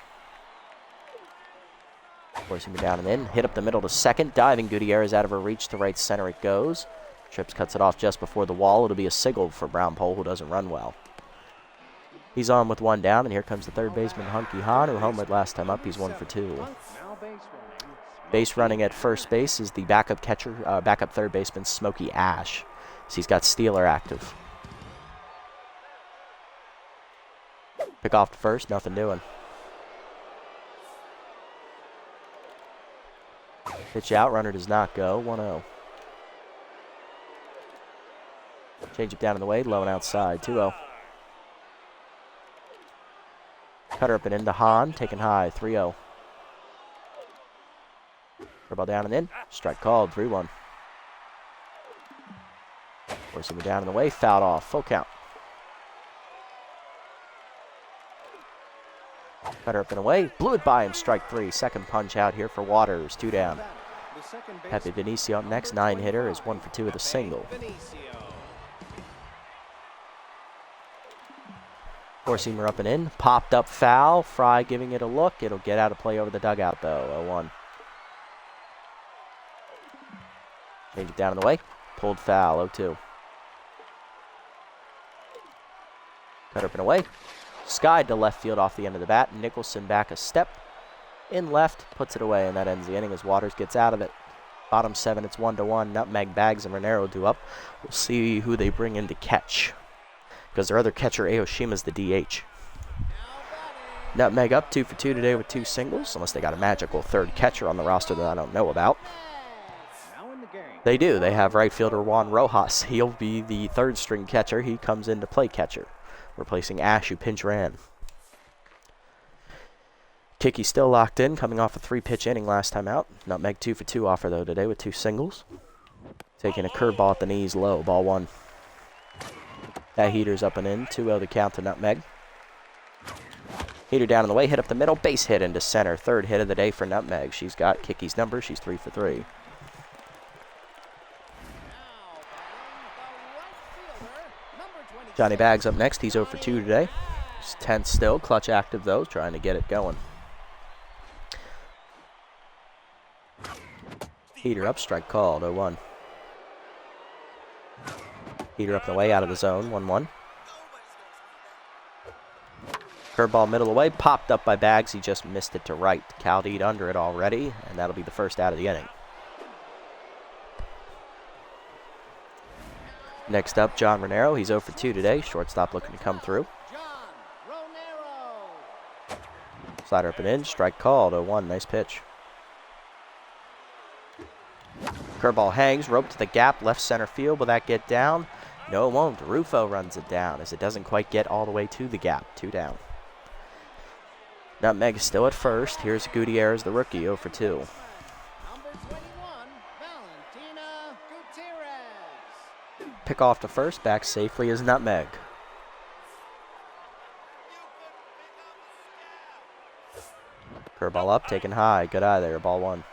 4-seamer down and in. Hit up the middle to second. Diving Gutierrez out of her reach to right center it goes. Trips cuts it off just before the wall. It'll be a single for Brownpole, who doesn't run well. He's on with 1 down, and here comes the third baseman, Hunky Hahn, who homered last time up. He's 1 for 2. Base running at first base is the backup catcher, backup third baseman, Smokey Ash. So he's got Steeler active. Pick off to first, nothing doing. Pitch out, runner does not go, 1-0. Change it down in the way, low and outside, 2-0. Cutter up and into Hahn, taken high, 3-0. Curveball down and in, strike called, 3-1. 4-seamer down in the way, fouled off, full count. Cutter up and away, blew it by him, strike 3. Second punch out here for Waters, 2 down. Pepe Benicio up next, 9-hitter, is 1 for 2 with a single. 4-seamer up and in, popped up foul. Fry giving it a look. It'll get out of play over the dugout though, 0-1. Change it down in the way, pulled foul, 0-2. Cut up and away. Skied to left field off the end of the bat. Nicholson back a step. In left, puts it away, and that ends the inning as Waters gets out of it. Bottom 7, it's 1-1. Nutmeg, Bags, and Renero do up. We'll see who they bring in to catch, because their other catcher, Aoshima's the DH. Nutmeg up 2 for 2 today with 2 singles, unless they got a magical third catcher on the roster that I don't know about. They do. They have right fielder Juan Rojas. He'll be the third string catcher. He comes in to play catcher, replacing Ash, who pinch ran. Kicky still locked in, coming off a 3-pitch inning last time out. Nutmeg 2 for 2 offer, though, today with 2 singles. Taking a curveball at the knees, low, ball 1. That heater's up and in, 2-0 the count to Nutmeg. Heater down in the way, hit up the middle, base hit into center. Third hit of the day for Nutmeg. She's got Kicky's number, she's 3 for 3. Johnny Bags up next. He's 0 for 2 today. He's 10th still. Clutch active, though, trying to get it going. Heater up, strike called, 0-1. Heater up and away out of the zone, 1-1. Curveball middle away, popped up by Baggs. He just missed it to right. Chaldeed under it already, and that'll be the first out of the inning. Next up, John Ranero. He's 0 for 2 today. Shortstop looking to come through. Slider up and in. Strike called. 0-1. Nice pitch. Curveball hangs. Rope to the gap. Left center field. Will that get down? No, it won't. Rufo runs it down as it doesn't quite get all the way to the gap. 2 down. Nutmeg is still at first. Here's Gutierrez, the rookie, 0 for 2. Pick off to first. Back safely is Nutmeg. Curveball up, taken high. Good eye there. Ball 1.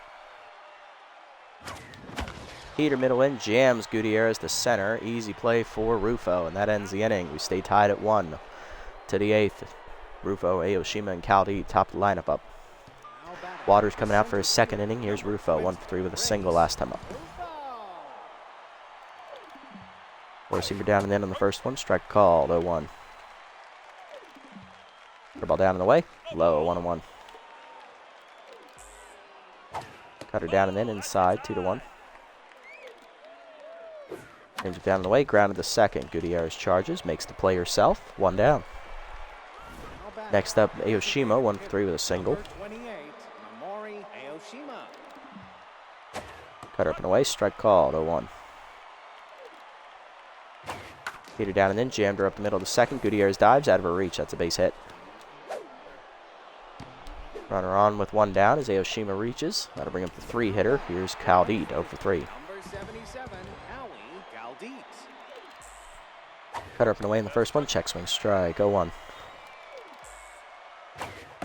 Heater middle in, jams Gutierrez to center. Easy play for Rufo, and that ends the inning. We stay tied at 1 to the 8th. Rufo, Aoshima, and Chaldeed top the lineup up. Waters coming out for his second inning. Here's Rufo, 1 for 3 with a single last time up. Four-seamer down and in on the first one. Strike called, 0-1. Curveball down and away. Low, 1-1. Cutter down and in inside, 2-1. Change it down and away. Grounded to second. Gutierrez charges, makes the play herself. 1 down. Next up, Aoshima, 1 for 3 with a single. Cutter up and away. Strike called, 0-1. Heater down and in, jammed her up the middle to second. Gutierrez dives out of her reach. That's a base hit. Runner on with 1 down as Aoshima reaches. That'll bring up the 3-hitter. Here's Chaldeed, 0 for 3. Cutter up and away in the first one. Check swing strike, 0-1.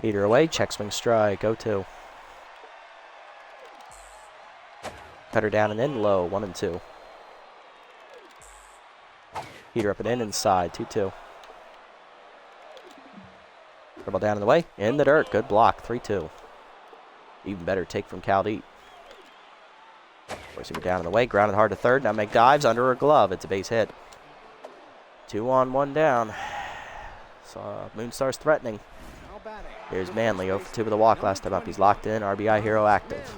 Heater away, check swing strike, 0-2. Cutter down and in, low, 1-2. Heater up and in, inside, 2-2. Curveball down in the way, in the dirt, good block, 3-2. Even better take from Chaldeed. Forcing it down in the way, grounded hard to third. Nutmeg dives under her glove. It's a base hit. 2 on, 1 down. So Moonstars threatening. Here's Manley, 0 for 2 with a walk last time up. He's locked in, RBI hero active.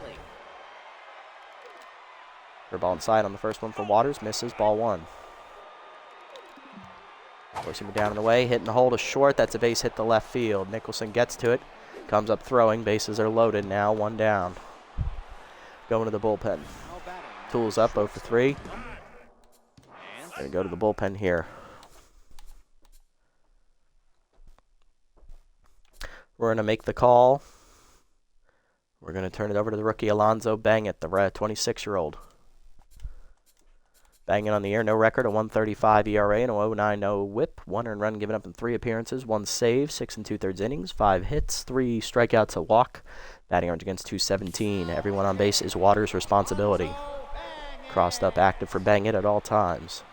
Curveball inside on the first one from Waters, misses, ball 1. Forcing it down in the way, hitting the hole to short. That's a base hit to left field. Nicholson gets to it, comes up throwing. Bases are loaded now, 1 down. Going to the bullpen. Tools up, 0 for 3. Gonna go to the bullpen here. We're gonna make the call. We're gonna turn it over to the rookie Alonzo Bangett, the 26-year-old. Banging on the air, no record, a 1.35 ERA and a 0.90 WHIP. 1 earned run given up in 3 appearances, 1 save, 6 2/3 innings, 5 hits, 3 strikeouts, a walk. Batting average against .217. Everyone on base is Waters' responsibility. Crossed up, active for Bangett at all times.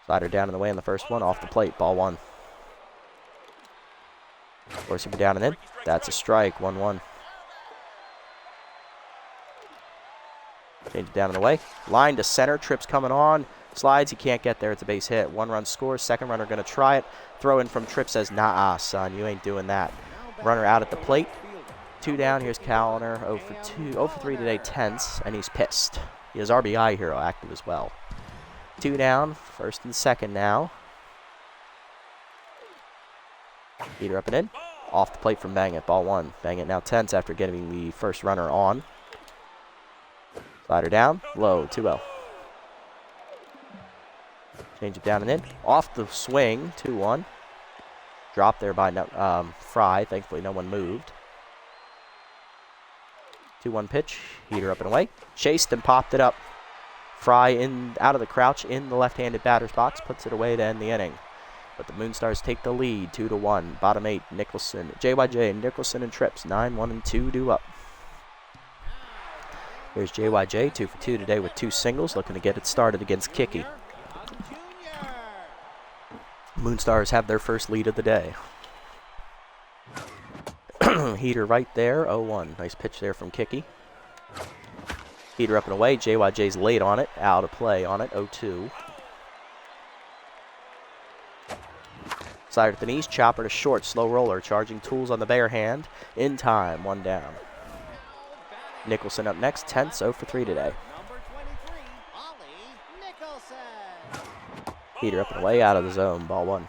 Slider down in the way in the first one, off the plate, ball 1. Forcing it down and in. That's a strike, 1-1. Change it down in the way. Line to center. Trips coming on. Slides. He can't get there. It's a base hit. 1 run scores. Second runner going to try it. Throw in from Tripp says, nah, son. You ain't doing that. Runner out at the plate. 2 down. Here's Callender. 0 for 2. 0 for 3 today. Tense. And he's pissed. He has RBI hero active as well. 2 down. First and second now. Heater up and in. Off the plate from Bangett. Ball 1. Bangett now tense after getting the first runner on. Slider down, low, 2-0. Change it down and in. Off the swing, 2-1. Dropped there by Fry. Thankfully, no one moved. 2-1 pitch. Heater up and away. Chased and popped it up. Fry in out of the crouch in the left-handed batter's box. Puts it away to end the inning. But the Moonstars take the lead, 2-1. Bottom 8, Nicholson, JYJ, Nicholson, and Trips. 9, 1, and 2 due up. Here's JYJ, 2 for 2 today with 2 singles, looking to get it started against Kiki. Moonstars have their first lead of the day. Heater right there, 0-1. Nice pitch there from Kiki. Heater up and away. JYJ's late on it. Out of play on it. 0-2. Slider at the knees. Chopper to short. Slow roller. Charging tools on the bare hand. In time. 1 down. Nicholson up next. 10th. 0 for 3 today. Heater up and away. Out of the zone. Ball 1.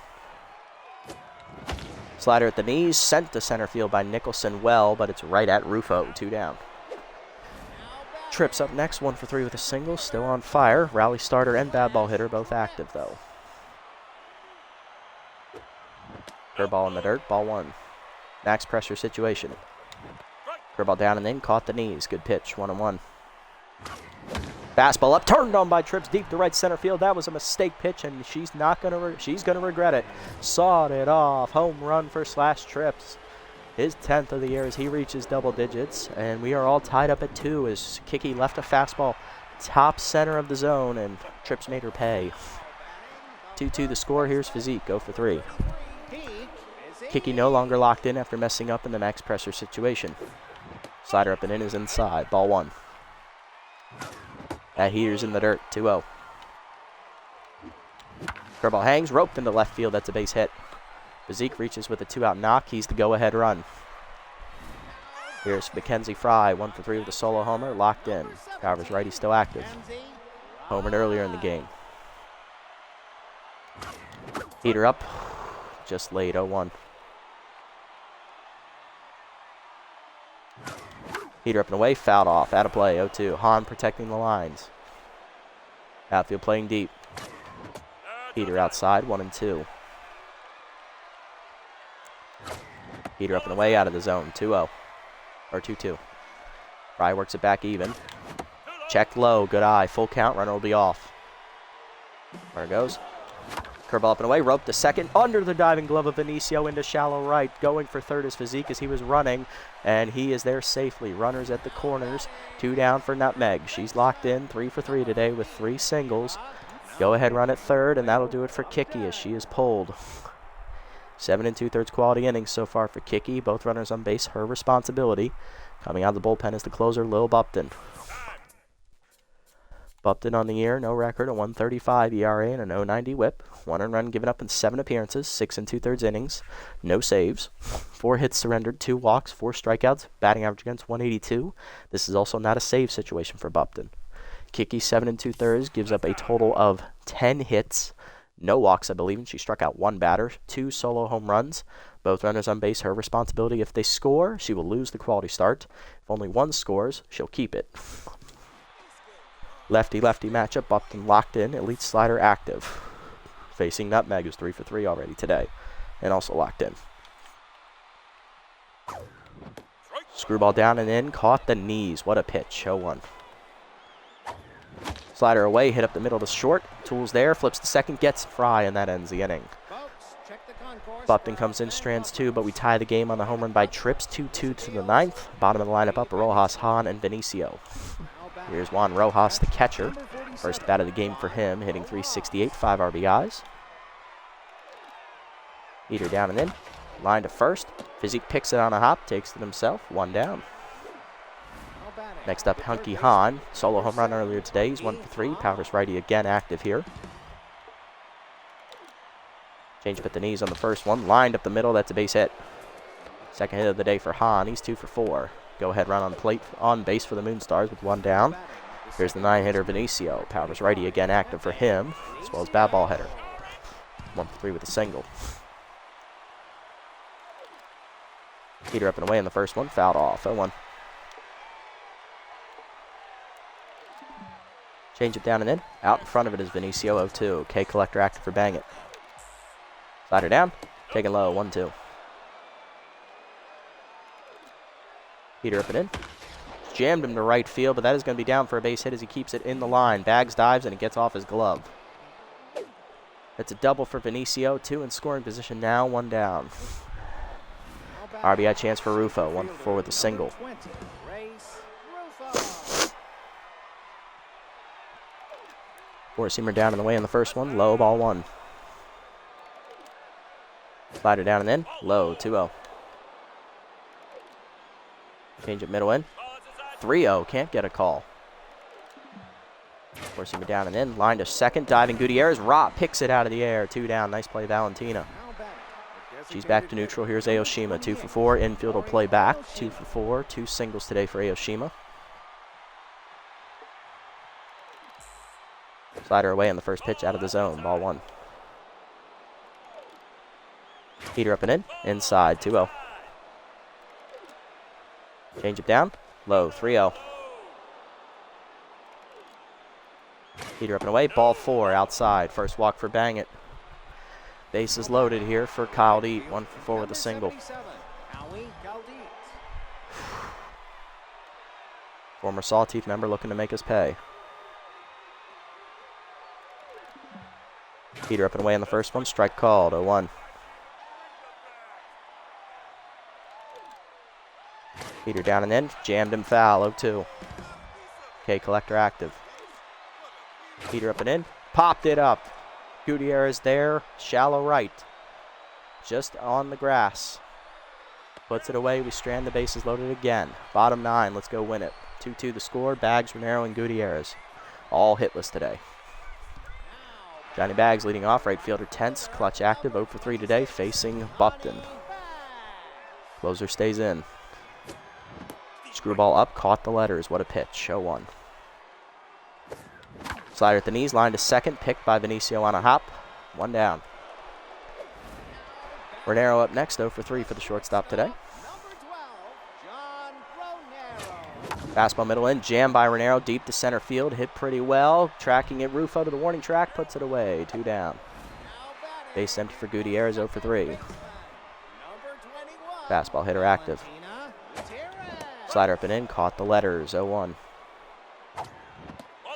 Slider at the knees. Sent to center field by Nicholson well, but it's right at Rufo. 2 down. Trips up next, 1 for 3 with a single, still on fire. Rally starter and bad ball hitter, both active though. Curveball in the dirt, ball 1. Max pressure situation. Curveball down and in, caught the knees. Good pitch, 1-1. Fastball up, turned on by Trips deep to right center field. That was a mistake pitch, and she's gonna regret it. Sawed it off. Home run for Trips. His 10th of the year as he reaches double digits, and we are all tied up at 2 as Kiki left a fastball top center of the zone, and Trips made her pay. 2-2 the score. Here's Physique, 0 for 3. Kiki no longer locked in after messing up in the max pressure situation. Slider up and in is inside, ball 1. That heater's in the dirt, 2-0. Curveball hangs, roped into left field, that's a base hit. Physique reaches with a 2-out knock. He's the go-ahead run. Here's Mackenzie Fry, 1 for 3 with a solo homer, locked in. Powers righty still active. Homered earlier in the game. Heater up, just late, 0-1. Heater up and away, fouled off, out of play, 0-2. Hahn protecting the lines. Outfield playing deep. Heater outside, 1-2. Heater up and away, out of the zone, 2-0. Or 2-2. Fry works it back even. Checked low, good eye, full count, runner will be off. There it goes. Curveball up and away, roped to second, under the diving glove of Benicio into shallow right. Going for third is Physique as he was running, and he is there safely. Runners at the corners, 2 down for Nutmeg. She's locked in, 3 for 3 today with 3 singles. Go ahead run at third, and that'll do it for Kiki as she is pulled. 7 2/3 quality innings so far for Kiki. Both runners on base, her responsibility. Coming out of the bullpen is the closer, Lil Bupton. Bupton on the year, no record, a 1.35 ERA and an 0.90 whip. 1 earned run given up in 7 appearances, 6 2/3 innings, no saves. 4 hits surrendered, 2 walks, 4 strikeouts, batting average against 182. This is also not a save situation for Bupton. Kiki, 7 2/3, gives up a total of 10 hits, no walks, I believe, and she struck out 1 batter, 2 solo home runs. Both runners on base, her responsibility. If they score, she will lose the quality start. If only 1 scores, she'll keep it. Lefty-lefty matchup, Bupton locked in, elite slider active. Facing Nutmeg, who's 3 for 3 already today, and also locked in. Screwball down and in, caught the knees. What a pitch, 0-1. Slider away, hit up the middle to short. Tools there, flips to second, gets Fry, and that ends the inning. Bupton comes in, strands 2, but we tie the game on the home run by Trips, 2-2 to the 9th. Bottom of the lineup up, Rojas, Hahn, and Benicio. Here's Juan Rojas, the catcher. First bat of the game for him, hitting .368, 5 RBIs. Heater down and in. Line to first. Physique picks it on a hop, takes it himself, 1 down. Next up, Hunky Hahn. Solo home run earlier today. He's 1 for 3. Powers righty again active here. Change up at the knees on the first one. Lined up the middle. That's a base hit. Second hit of the day for Hahn. He's 2 for 4. Go ahead run on plate on base for the Moonstars with 1 down. Here's the 9-hitter Benicio. Powers righty again active for him, as well as bad ball hitter. 1 for 3 with a single. Heater up and away in the first one. Fouled off. 0-1. Change it down and in. Out in front of it is Benicio, 0-2. K collector active for Bang It. Slider down. Taken low, 1-2. Heater up and in. Jammed him to right field, but that is going to be down for a base hit as he keeps it in the line. Bags, dives, and it gets off his glove. That's a double for Benicio. 2 in scoring position now, 1 down. RBI chance for Rufo. 1 for 4 with a single. Four-seamer down and away in the first one. Low, ball 1. Slider down and in. Low, 2-0. Change it middle in. 3-0. Can't get a call. Forcing it down and in. Line to second. Diving Gutierrez. Rob picks it out of the air. 2 down. Nice play, Valentina. She's back to neutral. Here's Aoshima. 2 for 4. Infield will play back. 2 for 4. 2 singles today for Aoshima. Slider away on the first pitch out of the zone. Ball 1. Heater up and in. Inside. 2-0. Change it down. Low. 3-0. Heater up and away. Ball 4 outside. First walk for Bang It. Bases loaded here for Kyle Deet. 1 for 4 with a single. Former Sawteeth member looking to make us pay. Heater up and away on the first one. Strike called. 0-1. Heater down and in. Jammed him foul. 0-2. K collector active. Heater up and in. Popped it up. Gutierrez there. Shallow right. Just on the grass. Puts it away. We strand the bases loaded again. Bottom 9. Let's go win it. 2-2 the score. Bags, Renero, and Gutierrez. All hitless today. Johnny Bags leading off. Right fielder tense. Clutch active. 0 for 3 today. Facing Bupton. Closer stays in. Screwball up. Caught the letters. What a pitch. 0-1. Slider at the knees, line to second, picked by Benicio on a hop. 1 down. Renero up next, 0 for 3 for the shortstop today. Fastball middle in, jammed by Renero, deep to center field, hit pretty well. Tracking it, Rufo to the warning track, puts it away, 2 down. Base empty for Gutierrez, 0 for 3. Fastball hitter active. Slider up and in, caught the letters, 0-1.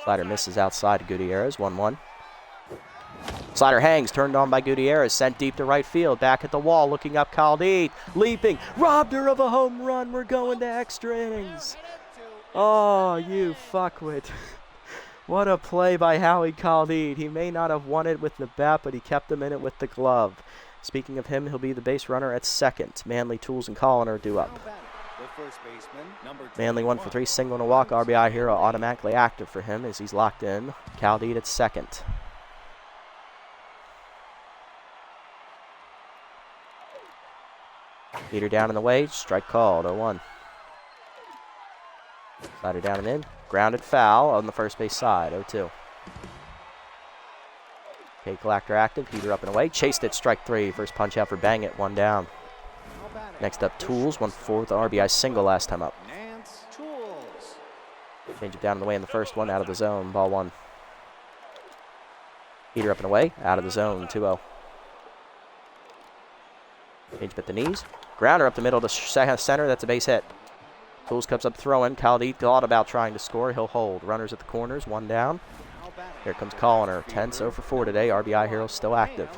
Slider misses outside Gutierrez, 1-1. Slider hangs, turned on by Gutierrez, sent deep to right field. Back at the wall, looking up Khaldeed, leaping, robbed her of a home run. We're going to extra innings. Oh, you fuckwit. What a play by Howie Khaldeed. He may not have won it with the bat, but he kept him in it with the glove. Speaking of him, he'll be the base runner at second. Manley, Tools, and Collin are due up. Manley 1 for 3, single and a walk. RBI hero automatically active for him as he's locked in. Khaldeed at second. Heater down in the way. Strike called. 0-1. Slider down and in. Grounded foul on the first base side. 0-2. K collector active. Heater up and away. Chased it. Strike 3. First punch out for Bang It. 1 down. Next up, Tools, 1 for 4 with the RBI single last time up. Change it down in the way in the first one, out of the zone, ball 1. Heater up and away, out of the zone, 2-0. Change up at the knees. Grounder up the middle to center, that's a base hit. Tools comes up throwing. Khaldeed thought about trying to score, he'll hold. Runners at the corners, 1 down. Here comes Colliner, tense, 0 for 4 today. RBI hero still active.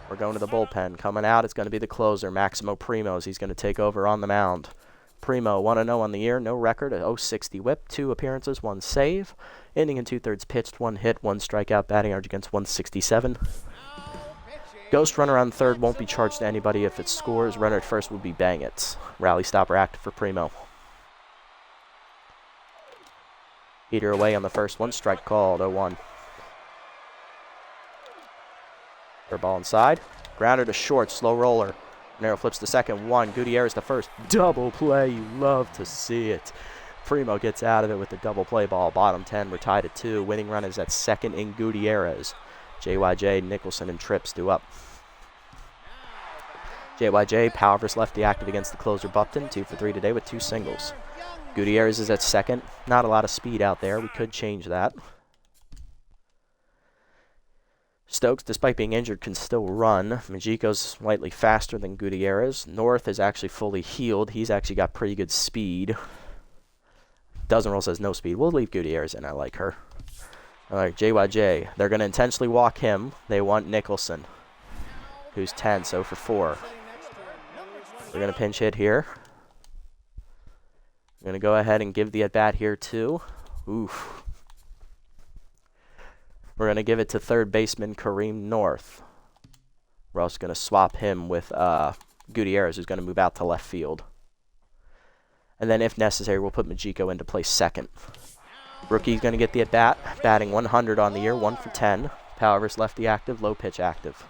We're going to the bullpen. Coming out, it's going to be the closer, Maximo Primos. He's going to take over on the mound. Primo, 1-0 on the year, no record, a .060 whip, 2 appearances, 1 save. Inning and 2/3 pitched, 1 hit, 1 strikeout, batting average against .167. Ghost runner on third won't be charged to anybody if it scores. Runner at first would be Bang It. Rally stopper active for Primo. Heater away on the first one, strike called, 0-1. Fair ball inside. Grounder to short, slow roller. Renero flips the second, 1. Gutierrez the first. Double play, you love to see it. Primo gets out of it with the double play ball. Bottom 10, we're tied at 2. Winning run is at second in Gutierrez. JYJ, Nicholson, and Trips due up. JYJ, power versus lefty active against the closer Bupton. 2 for 3 today with 2 singles. Gutierrez is at second. Not a lot of speed out there. We could change that. Stokes, despite being injured, can still run. Majiko's slightly faster than Gutierrez. North is actually fully healed. He's actually got pretty good speed. Dozen roll says no speed. We'll leave Gutierrez in. I like her. All right, JYJ. They're going to intentionally walk him. They want Nicholson, who's 10, so for 4. We're going to pinch hit here. We're going to go ahead and give the at-bat here, too. Oof. We're going to give it to third baseman Kareem North. We're also going to swap him with Gutierrez, who's going to move out to left field. And then, if necessary, we'll put Majiko into play second. Rookie's going to get the at-bat, batting 100 on the year, 1 for 10. Power versus lefty active, low pitch active.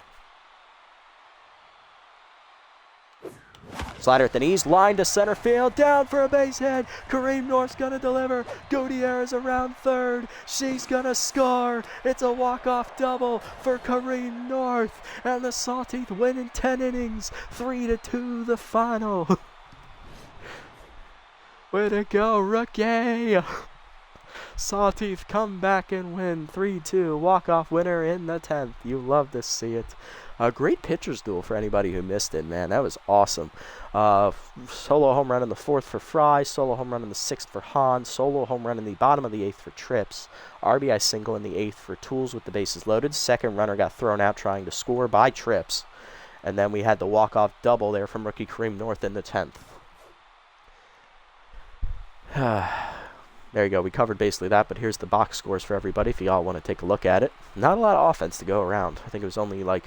Slider at the knees, line to center field, down for a base hit. Kareem North's gonna deliver. Gutierrez around third. She's gonna score. It's a walk-off double for Kareem North. And the Sawteeth win in 10 innings. 3-2 the final. Way to go, Rookie! Sawteeth come back and win 3-2. Walk-off winner in the 10th. You love to see it. A great pitcher's duel for anybody who missed it, man. That was awesome. Solo home run in the 4th for Fry. Solo home run in the 6th for Hahn. Solo home run in the bottom of the 8th for Trips. RBI single in the 8th for Tools with the bases loaded. Second runner got thrown out trying to score by Trips. And then we had the walk-off double there from rookie Kareem North in the 10th. There you go. We covered basically that, but here's the box scores for everybody if y'all want to take a look at it. Not a lot of offense to go around. I think it was only like,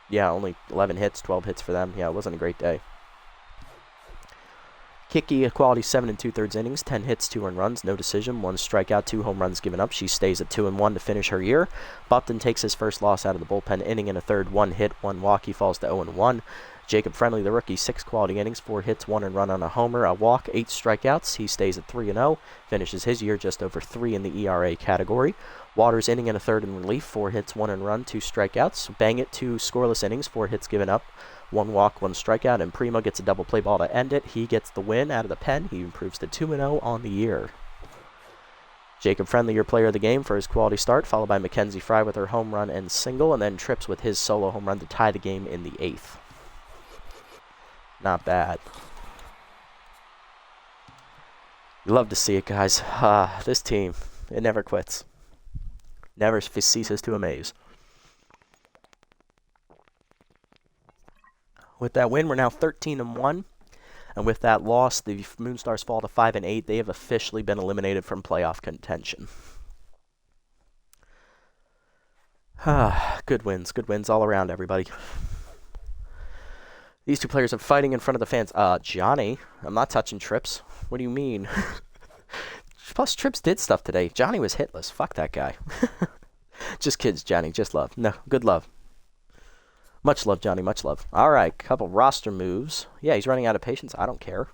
only 11 hits, 12 hits for them. Yeah, it wasn't a great day. Kiki, a quality 7 2/3 innings, 10 hits, 2 earned runs, no decision, 1 strikeout, 2 home runs given up. She stays at 2-1 to finish her year. Bupton takes his first loss out of the bullpen, inning and a third, 1 hit, 1 walk. He falls to 0-1. Jacob Friendly, the rookie, 6 quality innings, 4 hits, 1 earned run on a homer, a walk, 8 strikeouts. He stays at 3-0, finishes his year just over 3 in the ERA category. Waters, inning and a third in relief, 4 hits, 1 earned run, 2 strikeouts. Bang it, 2 scoreless innings, 4 hits given up, 1 walk, 1 strikeout, and Primo gets a double play ball to end it. He gets the win out of the pen. He improves to 2-0 on the year. Jacob Friendly, your player of the game for his quality start, followed by Mackenzie Fry with her home run and single, and then Trips with his solo home run to tie the game in the 8th. Not bad. You love to see it, guys. This team, it never quits. Never ceases to amaze. With that win, we're now 13-1. And with that loss, the Moonstars fall to 5-8. They have officially been eliminated from playoff contention. Good wins all around, everybody. These two players are fighting in front of the fans. Johnny, I'm not touching Trips. What do you mean? Plus, Trips did stuff today. Johnny was hitless. Fuck that guy. Just kids, Johnny. Just love. No, good love. Much love, Johnny. Much love. All right, couple roster moves. Yeah, he's running out of patience. I don't care.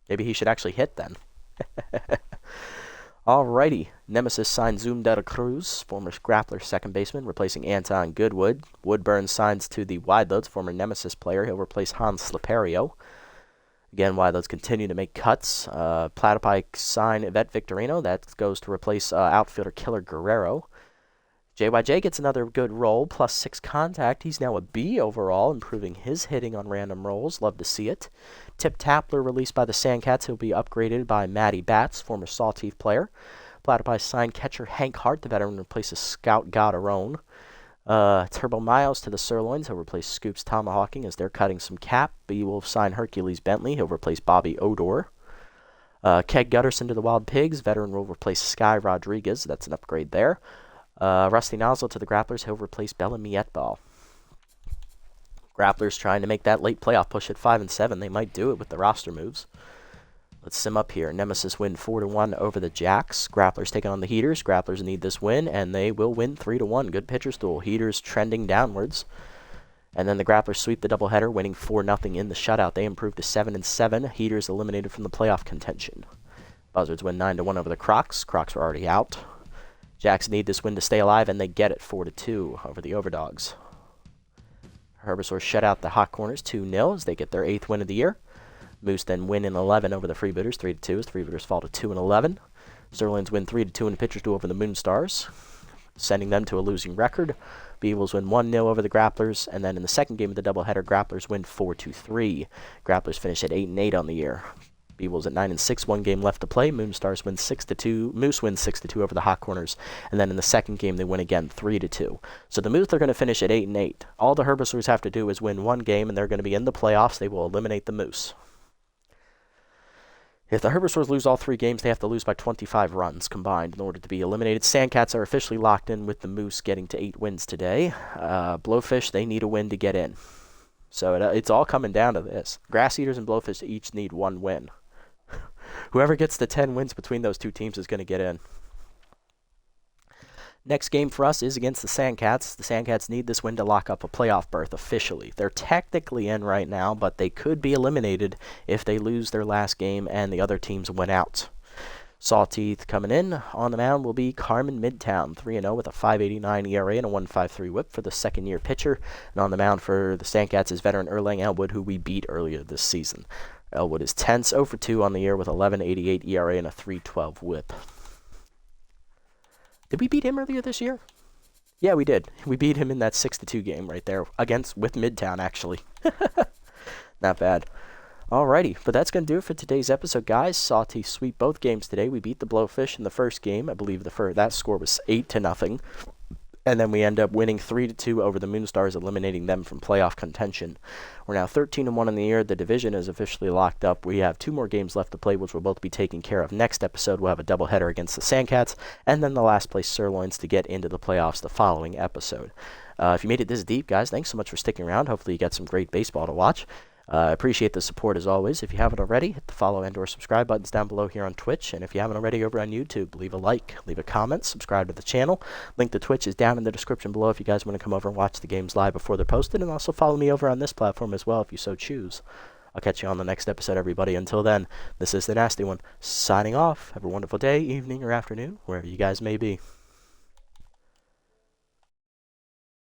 Maybe he should actually hit then. Alrighty. Nemesis signed Zoom Delta Cruz, former Grappler second baseman, replacing Anton Goodwood. Woodburn signs to the Wideloads, former Nemesis player. He'll replace Hans Slipperio. Again, Wideloads continue to make cuts. Platypi sign Yvette Victorino. That goes to replace outfielder Killer Guerrero. JYJ gets another good roll, plus 6 contact. He's now a B overall, improving his hitting on random rolls. Love to see it. Tip Tapler released by the Sandcats. He'll be upgraded by Matty Batts, former Sawteeth player. Platypi signed catcher Hank Hart, the veteran, replaces Scout Goderone. Turbo Miles to the Sirloins. He'll replace Scoops Tomahawking as they're cutting some cap. B will sign Hercules Bentley. He'll replace Bobby Odor. Keg Gutterson to the Wild Pigs. Veteran will replace Sky Rodriguez. That's an upgrade there. Rusty Nozzle to the Grapplers. He'll replace Bellamy Etball. Grapplers trying to make that late playoff push at 5-7. They might do it with the roster moves. Let's sim up here. Nemesis win 4-1 over the Jacks. Grapplers taking on the Heaters. Grapplers need this win, and they will win 3-1. Good pitcher's duel. Heaters trending downwards. And then the Grapplers sweep the doubleheader, winning 4-0 in the shutout. They improve to 7-7. Heaters eliminated from the playoff contention. Buzzards win 9-1 over the Crocs. Crocs were already out. Jacks need this win to stay alive, and they get it 4-2 over the Overdogs. Herbisaurs shut out the Hot Corners 2-0 as they get their 8th win of the year. Moose then win in 11 over the Freebooters, 3-2 as the Freebooters fall to 2-11. Sirloins win 3-2 in the pitcher's duel over the Moonstars, sending them to a losing record. Beavles win 1-0 over the Grapplers, and then in the second game of the doubleheader, Grapplers win 4-3. Grapplers finish at 8-8 on the year. Beavles at 9-6, 1 game left to play. Moonstars win 6-2. Moose wins 6-2 over the Hot Corners, and then in the second game they win again 3-2. So the Moose are going to finish at 8-8. All the Herbisaurs have to do is win 1 game, and they're going to be in the playoffs. They will eliminate the Moose. If the Herbisaurs lose all 3 games, they have to lose by 25 runs combined in order to be eliminated. Sandcats are officially locked in with the Moose getting to 8 wins today. Blowfish, they need a win to get in. So it's all coming down to this. Grass Eaters and Blowfish each need 1 win. Whoever gets the 10 wins between those two teams is going to get in. Next game for us is against the Sandcats. The Sandcats need this win to lock up a playoff berth officially. They're technically in right now, but they could be eliminated if they lose their last game and the other teams win out. Sawteeth coming in on the mound will be Carmen Midtown, 3-0 with a 5.89 ERA and a 1.53 WHIP for the second-year pitcher. And on the mound for the Sandcats is veteran Erlang Elwood, who we beat earlier this season. Elwood is tense, 0 for 2 on the year with 11.88 ERA and a 3.12 WHIP. Did we beat him earlier this year? Yeah, we did. We beat him in that 6-2 game right there with Midtown, actually. Not bad. Alrighty, but that's going to do it for today's episode, guys. Sawteeth sweep both games today. We beat the Blowfish in the first game. I believe that score was 8-0. And then we end up winning 3-2 over the Moonstars, eliminating them from playoff contention. We're now 13-1 in the year. The division is officially locked up. We have 2 more games left to play, which we'll both be taking care of. Next episode, we'll have a doubleheader against the Sandcats, and then the last place Sirloins to get into the playoffs the following episode. If you made it this deep, guys, thanks so much for sticking around. Hopefully you got some great baseball to watch. I appreciate the support as always. If you haven't already, hit the follow and or subscribe buttons down below here on Twitch. And if you haven't already over on YouTube, leave a like, leave a comment, subscribe to the channel. Link to Twitch is down in the description below if you guys want to come over and watch the games live before they're posted. And also follow me over on this platform as well if you so choose. I'll catch you on the next episode, everybody. Until then, this is the Nasty One, signing off. Have a wonderful day, evening, or afternoon, wherever you guys may be.